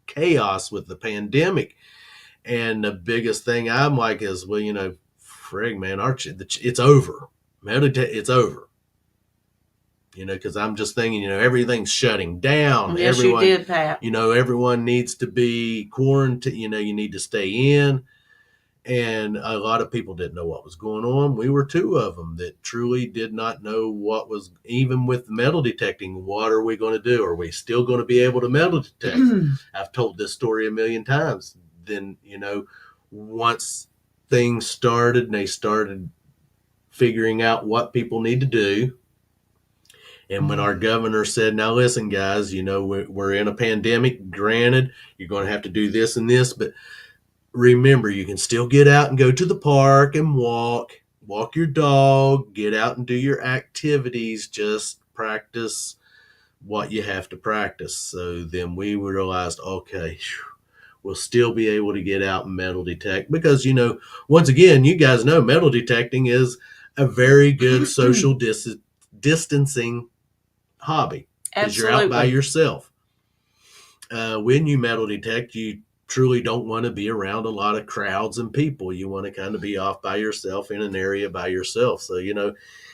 chaos with the pandemic, and the biggest thing I'm like is, well, frig, man, it's over. It's over. Because I'm just thinking, everything's shutting down. Yes, everyone, you did, Pat. Everyone needs to be quarantined. You need to stay in. And a lot of people didn't know what was going on. We were two of them that truly did not know what was, even with metal detecting, what are we going to do? Are we still going to be able to metal detect? I've told this story a million times. Then, once things started and they started figuring out what people need to do. And when our governor said, now listen, guys, we're in a pandemic. Granted, you're going to have to do this and this, but remember, you can still get out and go to the park and walk your dog, get out and do your activities, just practice what you have to practice. So then we realized, okay, we'll still be able to get out and metal detect because, once again, you guys know metal detecting is a very good social distancing hobby because you're out by yourself. When you metal detect, you truly don't want to be around a lot of crowds and people. You want to kind of be off by yourself in an area by yourself. So,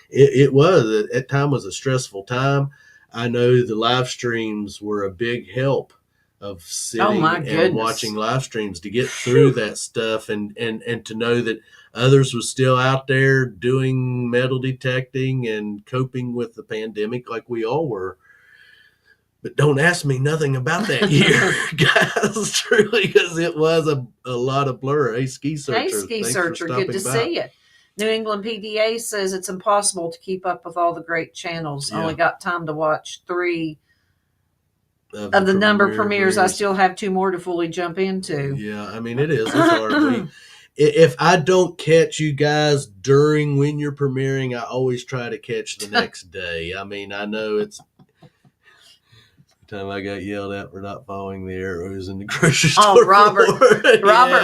it was at time was a stressful time. I know the live streams were a big help of sitting and watching live streams to get through that stuff and to know that others was still out there doing metal detecting and coping with the pandemic like we all were. But don't ask me nothing about that year, guys, truly, because it was a lot of blur. Hey, Ski Searcher, good to see you. New England PDA says it's impossible to keep up with all the great channels. Yeah. Only got time to watch 3 of the number premieres. I still have 2 more to fully jump into. Yeah, I mean, it is. It's hard. If I don't catch you guys during when you're premiering, I always try to catch the next day. I mean, I know it's... time I got yelled at for not following the arrows in the grocery store. Oh, Robert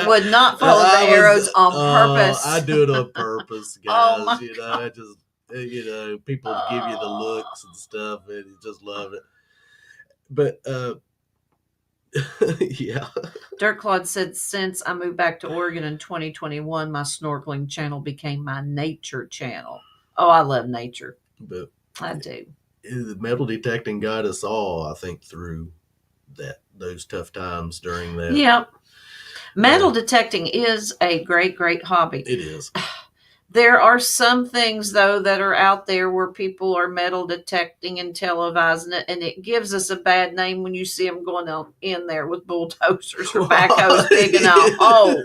would not follow the arrows on purpose. I do it on purpose, guys. I just, people give you the looks and stuff, and you just love it. But, yeah. Dirk Claude said, since I moved back to Oregon in 2021, my snorkeling channel became my nature channel. Oh, I love nature. But I do. The metal detecting got us all, I think, through those tough times during that. Yeah. Metal detecting is a great, great hobby. It is. There are some things, though, that are out there where people are metal detecting and televising it, and it gives us a bad name when you see them going in there with bulldozers or backhoes digging out holes.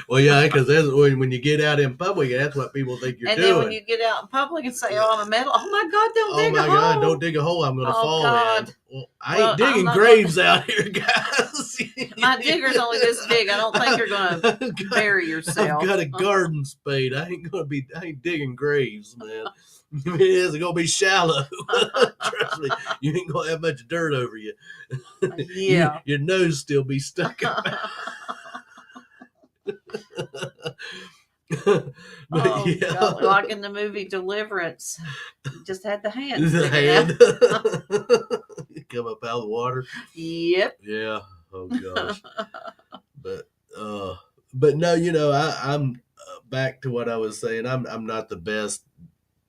Well, yeah, because that's when you get out in public, that's what people think you're doing. And then when you get out in public and say, "Oh, I'm a metal," oh my God, don't dig a hole! Oh my God, don't dig a hole! I'm going to fall in. Well, I ain't digging graves out here, guys. My digger's only this big. I don't think you're going to bury yourself. I've got a garden spade. I ain't digging graves, man. It is going to be shallow. Trust me, you ain't going to have much dirt over you. Yeah. Your nose still be stuck in. But yeah. God, like in the movie Deliverance, you just had the hand. Come up out of the water. Yep. Yeah. Oh gosh. But But no, I'm back to what I was saying. I'm not the best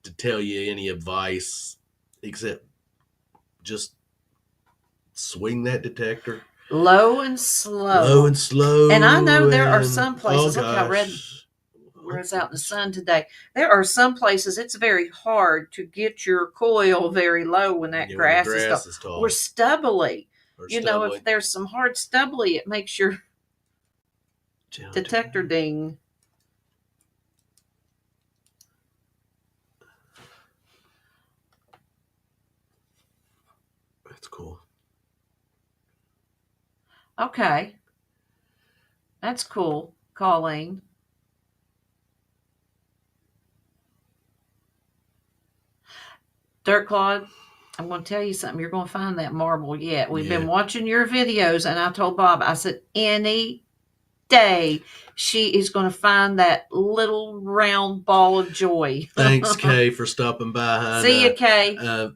to tell you any advice except just swing that detector low and slow. And I know there are some places. Look, I read where it's out in the sun today. There are some places it's very hard to get your coil very low when that grass is tall. Or stubbly. If there's some hard stubbly, it makes your detector ding. That's cool. Okay. That's cool, Colleen. Dirt Claude, I'm going to tell you something. You're going to find that marble yet. We've been watching your videos, and I told Bob, I said, any day she is going to find that little round ball of joy. Thanks, Kay, for stopping by. See you, Kay.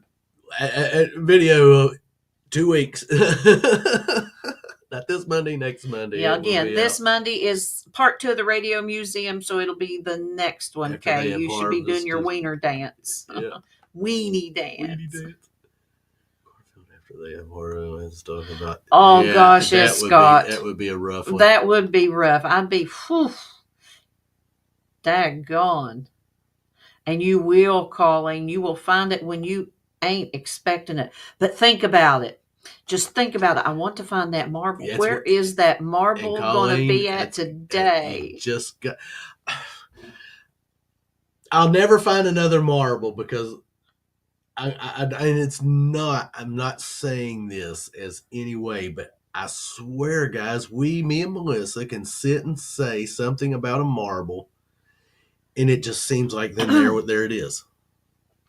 Video 2 weeks. Not this Monday, next Monday. Yeah, again, this Monday is part 2 of the Radio Museum, so it'll be the next one, Kay. You should be doing your wiener dance. Yeah. Weenie dance. After they have horror and stuff about. Oh gosh, yes, Scott. That would be a rough one. That would be rough. I'd be, daggone. And you will, Colleen. You will find it when you ain't expecting it. But think about it. Just think about it. I want to find that marble. Yeah, where is that marble going to be at today? I'll never find another marble because and it's not. I'm not saying this as any way, but I swear, guys, me and Melissa can sit and say something about a marble, and it just seems like then there it is.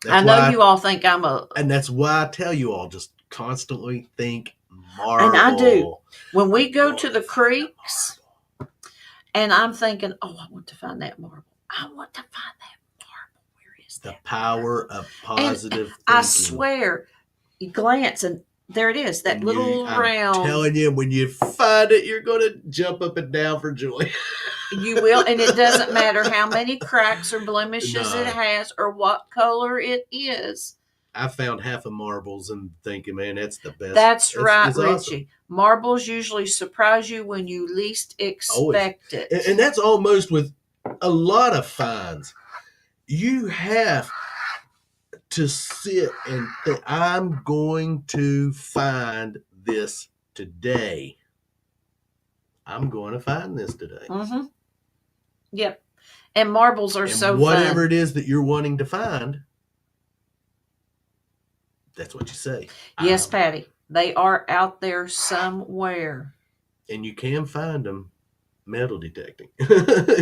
I know you all think and that's why I tell you all just constantly think marble. And I do. When we go to the creeks, and I'm thinking, I want to find that marble. I want to find that marble. Where is that? The power of positive thinking. I swear, you glance and there it is, that little round. I'm telling you, when you find it, you're going to jump up and down for joy. You will, and it doesn't matter how many cracks or blemishes it has or what color it is. I found half of marbles and thinking, man, that's the best. That's right, Richie. Awesome. Marbles usually surprise you when you least expect it. And that's almost with a lot of finds. You have to sit and think, I'm going to find this today. I'm going to find this today. Mm-hmm. Yep. And marbles are so whatever fun. It is that you're wanting to find, that's what you say. Yes, Patty. They are out there somewhere. And you can find them metal detecting.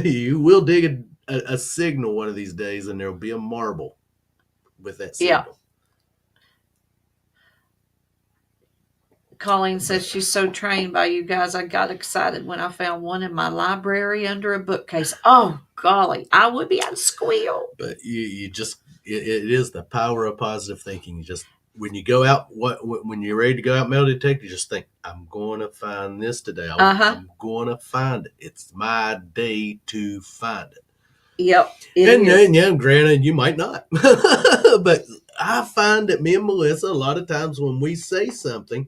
You will dig a signal one of these days, and there'll be a marble with that signal. Yeah. Colleen says she's so trained by you guys. I got excited when I found one in my library under a bookcase. Oh, golly. I would be out squeal. But you just, it is the power of positive thinking. You just, when you go out, when you're ready to go out metal detector, you just think, I'm going to find this today. I'm going to find it. It's my day to find it. Yep. And granted, you might not. But I find that me and Melissa, a lot of times when we say something,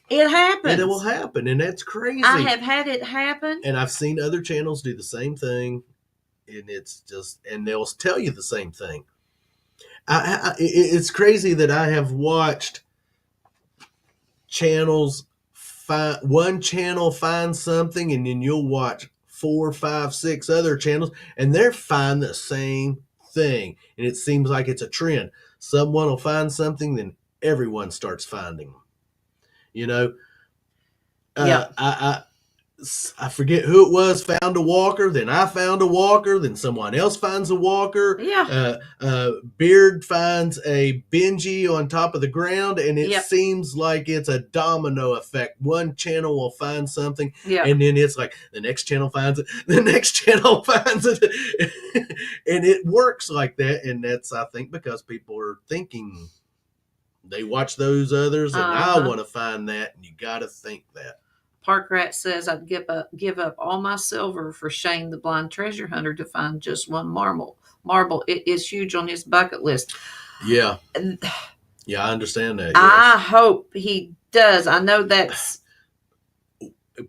it happens. And it will happen, and that's crazy. I have had it happen. And I've seen other channels do the same thing, and it's just, and they'll tell you the same thing. It's crazy that I have watched channels, one channel find something, and then you'll watch 4, 5, 6 other channels, and they're find the same thing. And it seems like it's a trend. Someone will find something, then everyone starts finding them. You know, I forget who it was found a walker, then I found a walker, then someone else finds a walker. Yeah. Beard finds a Benji on top of the ground, and it seems like it's a domino effect. One channel will find something, and then it's like the next channel finds it, the next channel finds it, and it works like that. And that's, I think, because people are thinking. They watch those others, and I want to find that, and you got to think that. Park Rat says, I'd give up all my silver for Shane the blind treasure hunter to find just one marble. It is huge on his bucket list. Yeah. Yeah, I understand that. Yes. I hope he does. I know that's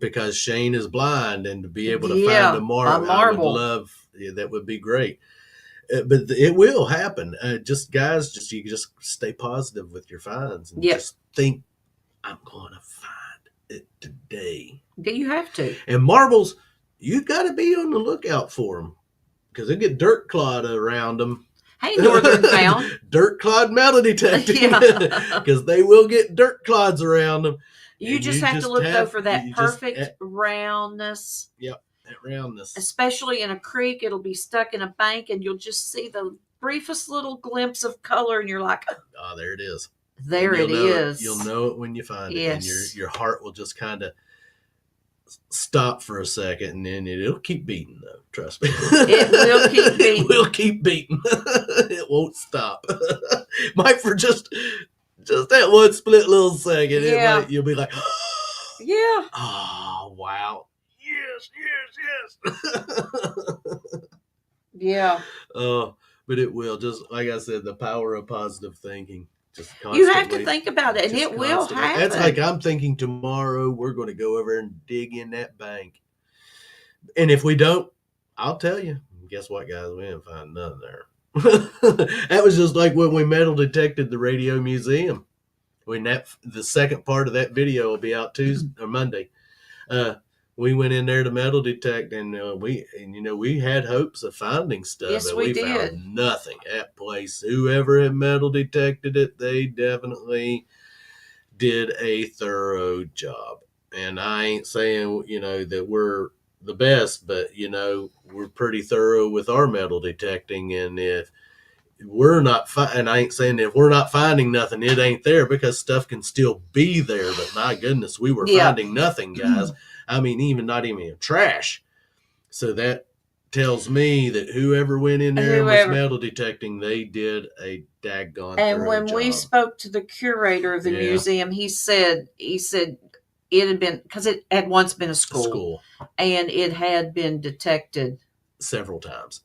because Shane is blind, and to be able to find a marble, I would love. That would be great. But it will happen. Guys, you just stay positive with your finds and just think, I'm going to find it today. You have to. And marbles, you got to be on the lookout for them because they get dirt clod around them. Hey, Northern Found. Dirt clod metal detecting. Because they will get dirt clods around them. You just have to look, though, for that perfect roundness. Yep, that roundness. Especially in a creek, it'll be stuck in a bank, and you'll just see the briefest little glimpse of color, and you're like, oh, there it is. There it is. You'll know it when you find it. And your heart will just kind of stop for a second, and then it'll keep beating, though. Trust me. It will keep beating. It will keep beating. It won't stop. Might for just that one split little second. Yeah. You'll be like, yeah. Oh, wow. Yes. Yeah. But it will. Just like I said, the power of positive thinking. You have to think about it, and it will happen. That's like I'm thinking tomorrow we're going to go over and dig in that bank. And if we don't, I'll tell you. Guess what, guys? We didn't find nothing there. That was just like when we metal detected the radio museum. The second part of that video will be out Tuesday or Monday. We went in there to metal detect, and we had hopes of finding stuff. Yes, but we did. Found nothing. That place, whoever had metal detected it, they definitely did a thorough job. And I ain't saying, that we're the best, but, we're pretty thorough with our metal detecting. And if we're not, and I ain't saying if we're not finding nothing, it ain't there, because stuff can still be there. But my goodness, we were finding nothing, guys. I mean, not even trash. So that tells me that whoever went in there and was metal detecting, they did a daggone And when job. We spoke to the curator of the museum, he said it had been, because it had once been a school, and it had been detected several times.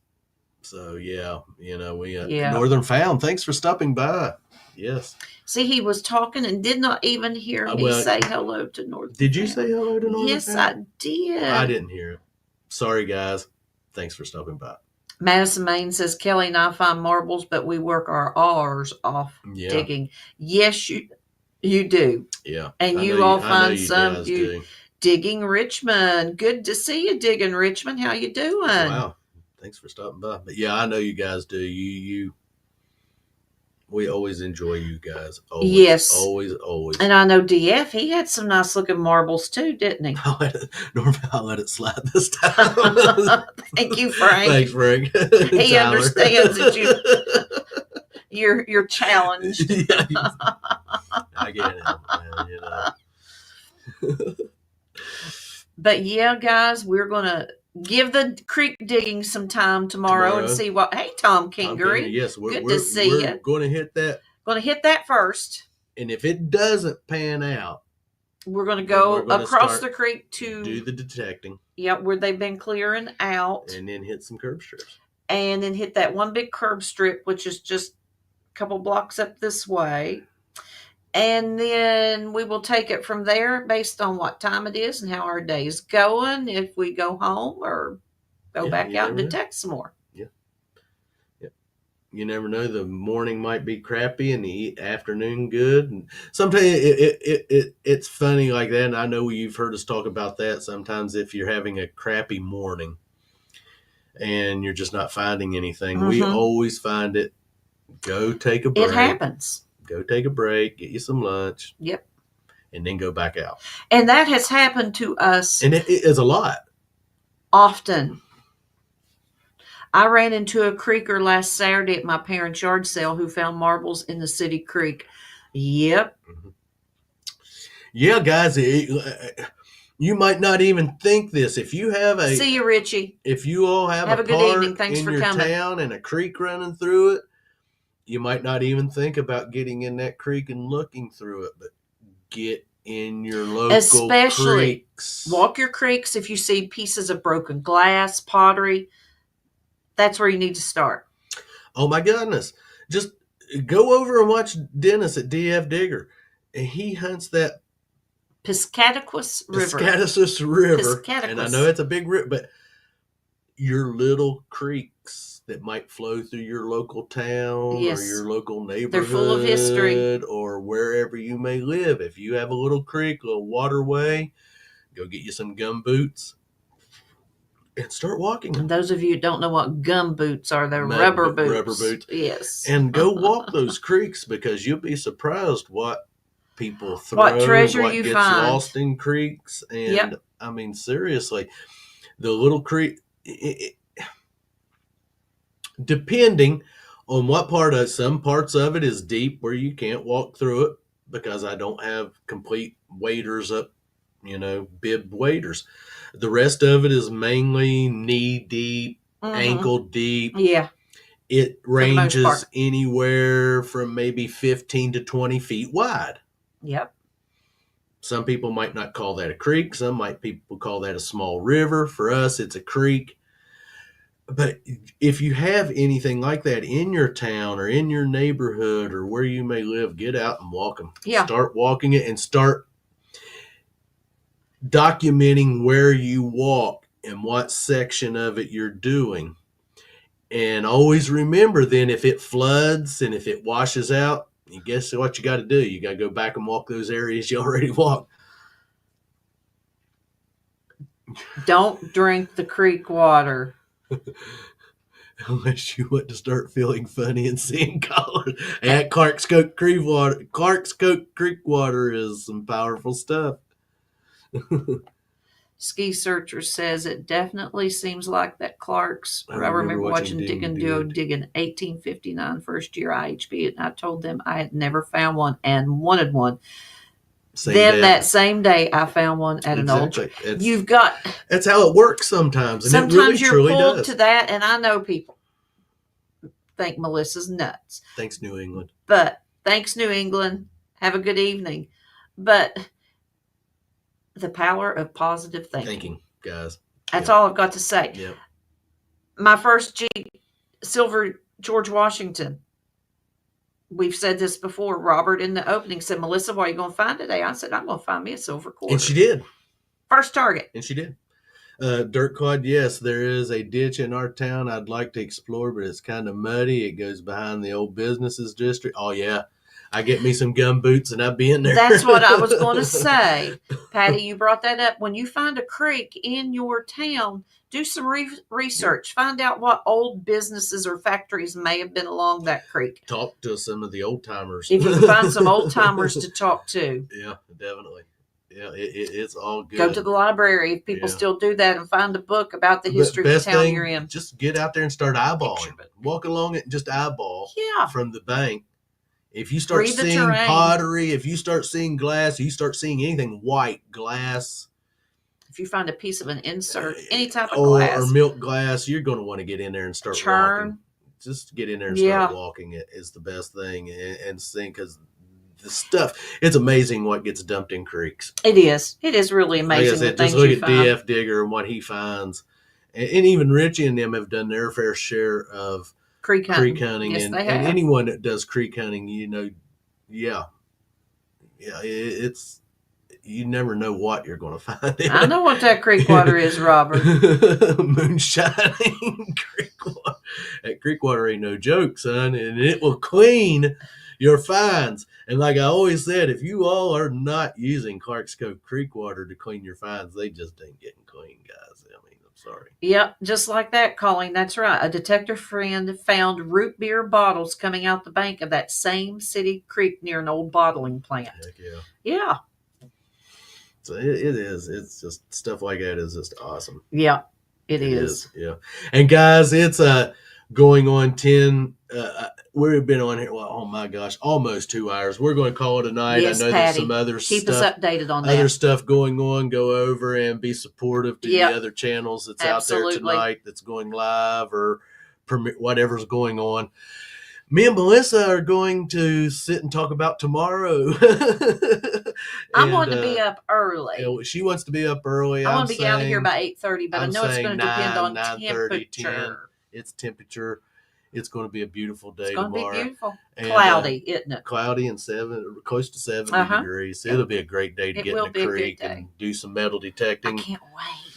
So we Northern Found. Thanks for stopping by. Yes. See, he was talking and did not even hear me say hello to Northern Did you Found. say hello to Northern Yes, Found? I did. I didn't hear it. Sorry, guys. Thanks for stopping by. Madison Main says, Kelly and I find marbles, but we work our hours off digging. Yes, you do. Yeah. And you all find some digging Richmond. Good to see you digging Richmond. How you doing? Wow. Thanks for stopping by. But yeah, I know you guys do. We always enjoy you guys. Always, yes. Always. And I know DF, he had some nice looking marbles too, didn't he? I'll let it slide this time. Thank you, Frank. Thanks, Frank. He understands that you're challenged. Yeah, I get it. But yeah, guys, we're going to give the creek digging some time tomorrow and see what. Hey, Tom Kingery. Yes, good to see you. We're going to hit that. Going to hit that first. And if it doesn't pan out, we're going to go across the creek to do the detecting. Yeah, where they've been clearing out. And then hit some curb strips. And then hit that one big curb strip, which is just a couple blocks up this way. And then we will take it from there based on what time it is and how our day is going. If we go home or go back out and detect some more. Yeah. You never know. The morning might be crappy and the afternoon good. And sometimes it's funny like that. And I know you've heard us talk about that. Sometimes if you're having a crappy morning and you're just not finding anything, we always find it. Go take a break. It happens. Go take a break, get you some lunch. Yep. And then go back out. And that has happened to us. And it is a lot. Often. I ran into a creeker last Saturday at my parents' yard sale who found marbles in the city creek. Yep. Mm-hmm. Yeah, guys, you might not even think this. If you have a... See you, Richie. If you all have a good evening. Thanks for coming. Town and a creek running through it, you might not even think about getting in that creek and looking through it, but get in your local Especially creeks. Walk your creeks. If you see pieces of broken glass, pottery, that's where you need to start. Oh my goodness. Just go over and watch Dennis at DF Digger. And he hunts that Piscataquis River. Piscataquis. And I know it's a big river, but your little creeks that might flow through your local town or your local neighborhood. They're full of history. Or wherever you may live. If you have a little creek, a little waterway, go get you some gum boots and start walking. And those of you who don't know what gum boots are, they're rubber boots. Rubber boots. Yes. And go walk those creeks because you'll be surprised what people throw, what treasure what you gets find. lost in creeks. And I mean, seriously, the little creek, depending on what part of some parts of it is deep where you can't walk through it because I don't have complete waders up, bib waders. The rest of it is mainly knee deep, ankle deep. Yeah. It ranges anywhere from maybe 15 to 20 feet wide. Yep. Some people might not call that a creek. Some people call that a small river. For us, it's a creek. But if you have anything like that in your town or in your neighborhood or where you may live, get out and walk them. Yeah. Start walking it and start documenting where you walk and what section of it you're doing. And always remember then if it floods and if it washes out, you guess what you got to do? You got to go back and walk those areas you already walked. Don't drink the creek water. Unless you want to start feeling funny and seeing colors. And Clark's Creek Creek water is some powerful stuff. Ski Searcher says it definitely seems like that Clark's. I remember watching Dig and Duo dig in 1859 first year IHB, and I told them I had never found one and wanted one. That same day I found one at an old tree. That's how it works sometimes. And sometimes you're pulled to that, and I know people think Melissa's nuts. Thanks, New England. But thanks, New England. Have a good evening. But the power of positive thinking, guys. That's all I've got to say. Yep. My first Jeep, silver George Washington. We've said this before. Robert in the opening said, Melissa, what are you going to find today? I said, I'm going to find me a silver quarter. And she did. First target. And she did. Dirt Quad, yes, there is a ditch in our town I'd like to explore, but it's kind of muddy. It goes behind the old businesses district. Oh, yeah. I get me some gum boots and I'd be in there. That's what I was going to say. Patty, you brought that up. When you find a creek in your town, do some research. Find out what old businesses or factories may have been along that creek. Talk to some of the old timers. If you can find some old timers to talk to. Yeah, definitely. Yeah, it's all good. Go to the library if people still do that and find a book about the history of the town you're in. Just get out there and start eyeballing. Walk along it and just eyeball from the bank. If you start seeing pottery, if you start seeing glass, you start seeing anything white, glass. If you find a piece of an insert, any type of glass. Or milk glass, you're going to want to get in there and start walking. Just get in there and start walking. It is the best thing. And seeing, because the stuff, it's amazing what gets dumped in creeks. It is. It is really amazing. Like I said, just look at DF Digger and what he finds. And even Richie and them have done their fair share of creek hunting. Yes, and anyone that does creek hunting, it's, you never know what you're going to find. I know what that creek water is, Robert. Moonshining creek water. That creek water ain't no joke, son, and it will clean your finds. And like I always said, if you all are not using Clark's Cove Creek water to clean your finds, they just ain't getting clean, guys. I mean, I'm sorry. Yep, just like that, Colleen. That's right. A detective friend found root beer bottles coming out the bank of that same city creek near an old bottling plant. Heck yeah. Yeah. So it is. It's just stuff like that is just awesome. Yeah, it is. Yeah. And guys, it's going on 10. We've been on here. Well, oh my gosh, almost 2 hours. We're going to call it a night. Yes, I know Patty. there's some other Keep us updated on that. Other stuff going on. Go over and be supportive to the other channels that's out there tonight that's going live or whatever's going on. Me and Melissa are going to sit and talk about tomorrow. I'm wanting to be up early. She wants to be up early. I want to be out of here by 8:30, but I know it's going to depend on 9:30, temperature. 10. It's temperature. It's going to be a beautiful day tomorrow. It's going to be beautiful. And, cloudy, isn't it? Cloudy and close to 70 degrees. So it'll be a great day to get in the creek and do some metal detecting. I can't wait.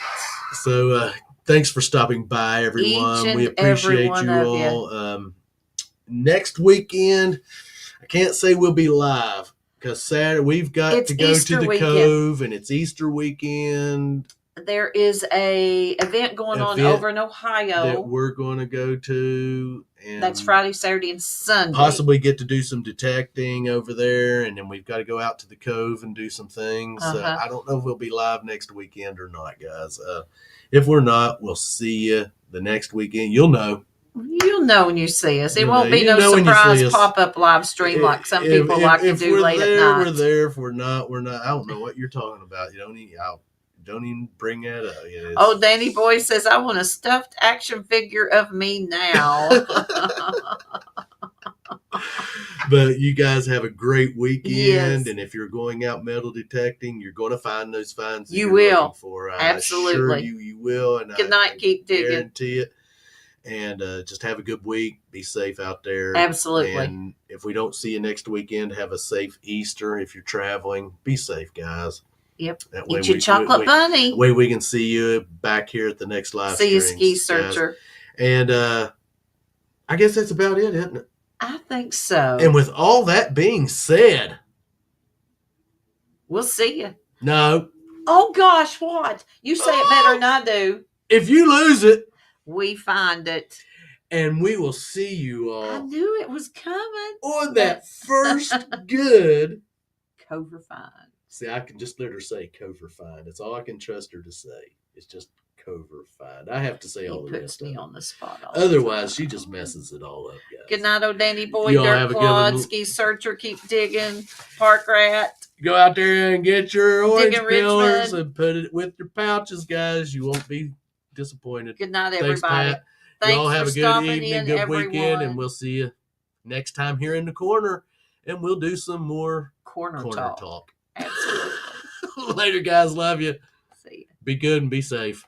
So thanks for stopping by, everyone. We appreciate you all. Next weekend, I can't say we'll be live because Saturday we've got to go Easter to the weekend. Cove, and it's Easter weekend. There is a event going on over in Ohio that we're going to go to, and that's Friday, Saturday, and Sunday. Possibly get to do some detecting over there, and then we've got to go out to the Cove and do some things. I don't know if we'll be live next weekend or not, guys. If we're not, we'll see you the next weekend. You'll know. You'll know when you see us. It won't be no surprise pop-up live stream like some people like to do late at night. We're there. If we're not, we're not. I don't know what you're talking about. You don't even bring that up. Danny Boy says, I want a stuffed action figure of me now. But you guys have a great weekend. Yes. And if you're going out metal detecting, you're going to find those finds that you're looking for. Absolutely. You will. And good night. Keep digging. Guarantee it. And just have a good week. Be safe out there. Absolutely. And if we don't see you next weekend, have a safe Easter. If you're traveling, be safe, guys. Yep. Eat your chocolate bunny. That way we can see you back here at the next live stream. See you, Ski Searcher. And I guess that's about it, isn't it? I think so. And with all that being said, we'll see you. No. Oh, gosh, what? You say it better than I do. If you lose it, we find it. And we will see you all. I knew it was coming. On that first good Cover Find. See, I can just let her say Cover Find. It's all I can trust her to say. It's just Cover Find. I have to say all the rest. Puts me on the spot. Otherwise, she just messes it all up, guys. Good night, Danny Boy, Dirt Quad, Ski Searcher, keep digging, Park Rat. Go out there and get your orange pillars and put it with your pouches, guys. You won't be disappointed. Good night, everybody. Thanks, y'all have a good evening, good weekend, and we'll see you next time here in the corner. And we'll do some more corner talk. Absolutely. Later, guys. Love you. See ya. Be good and be safe.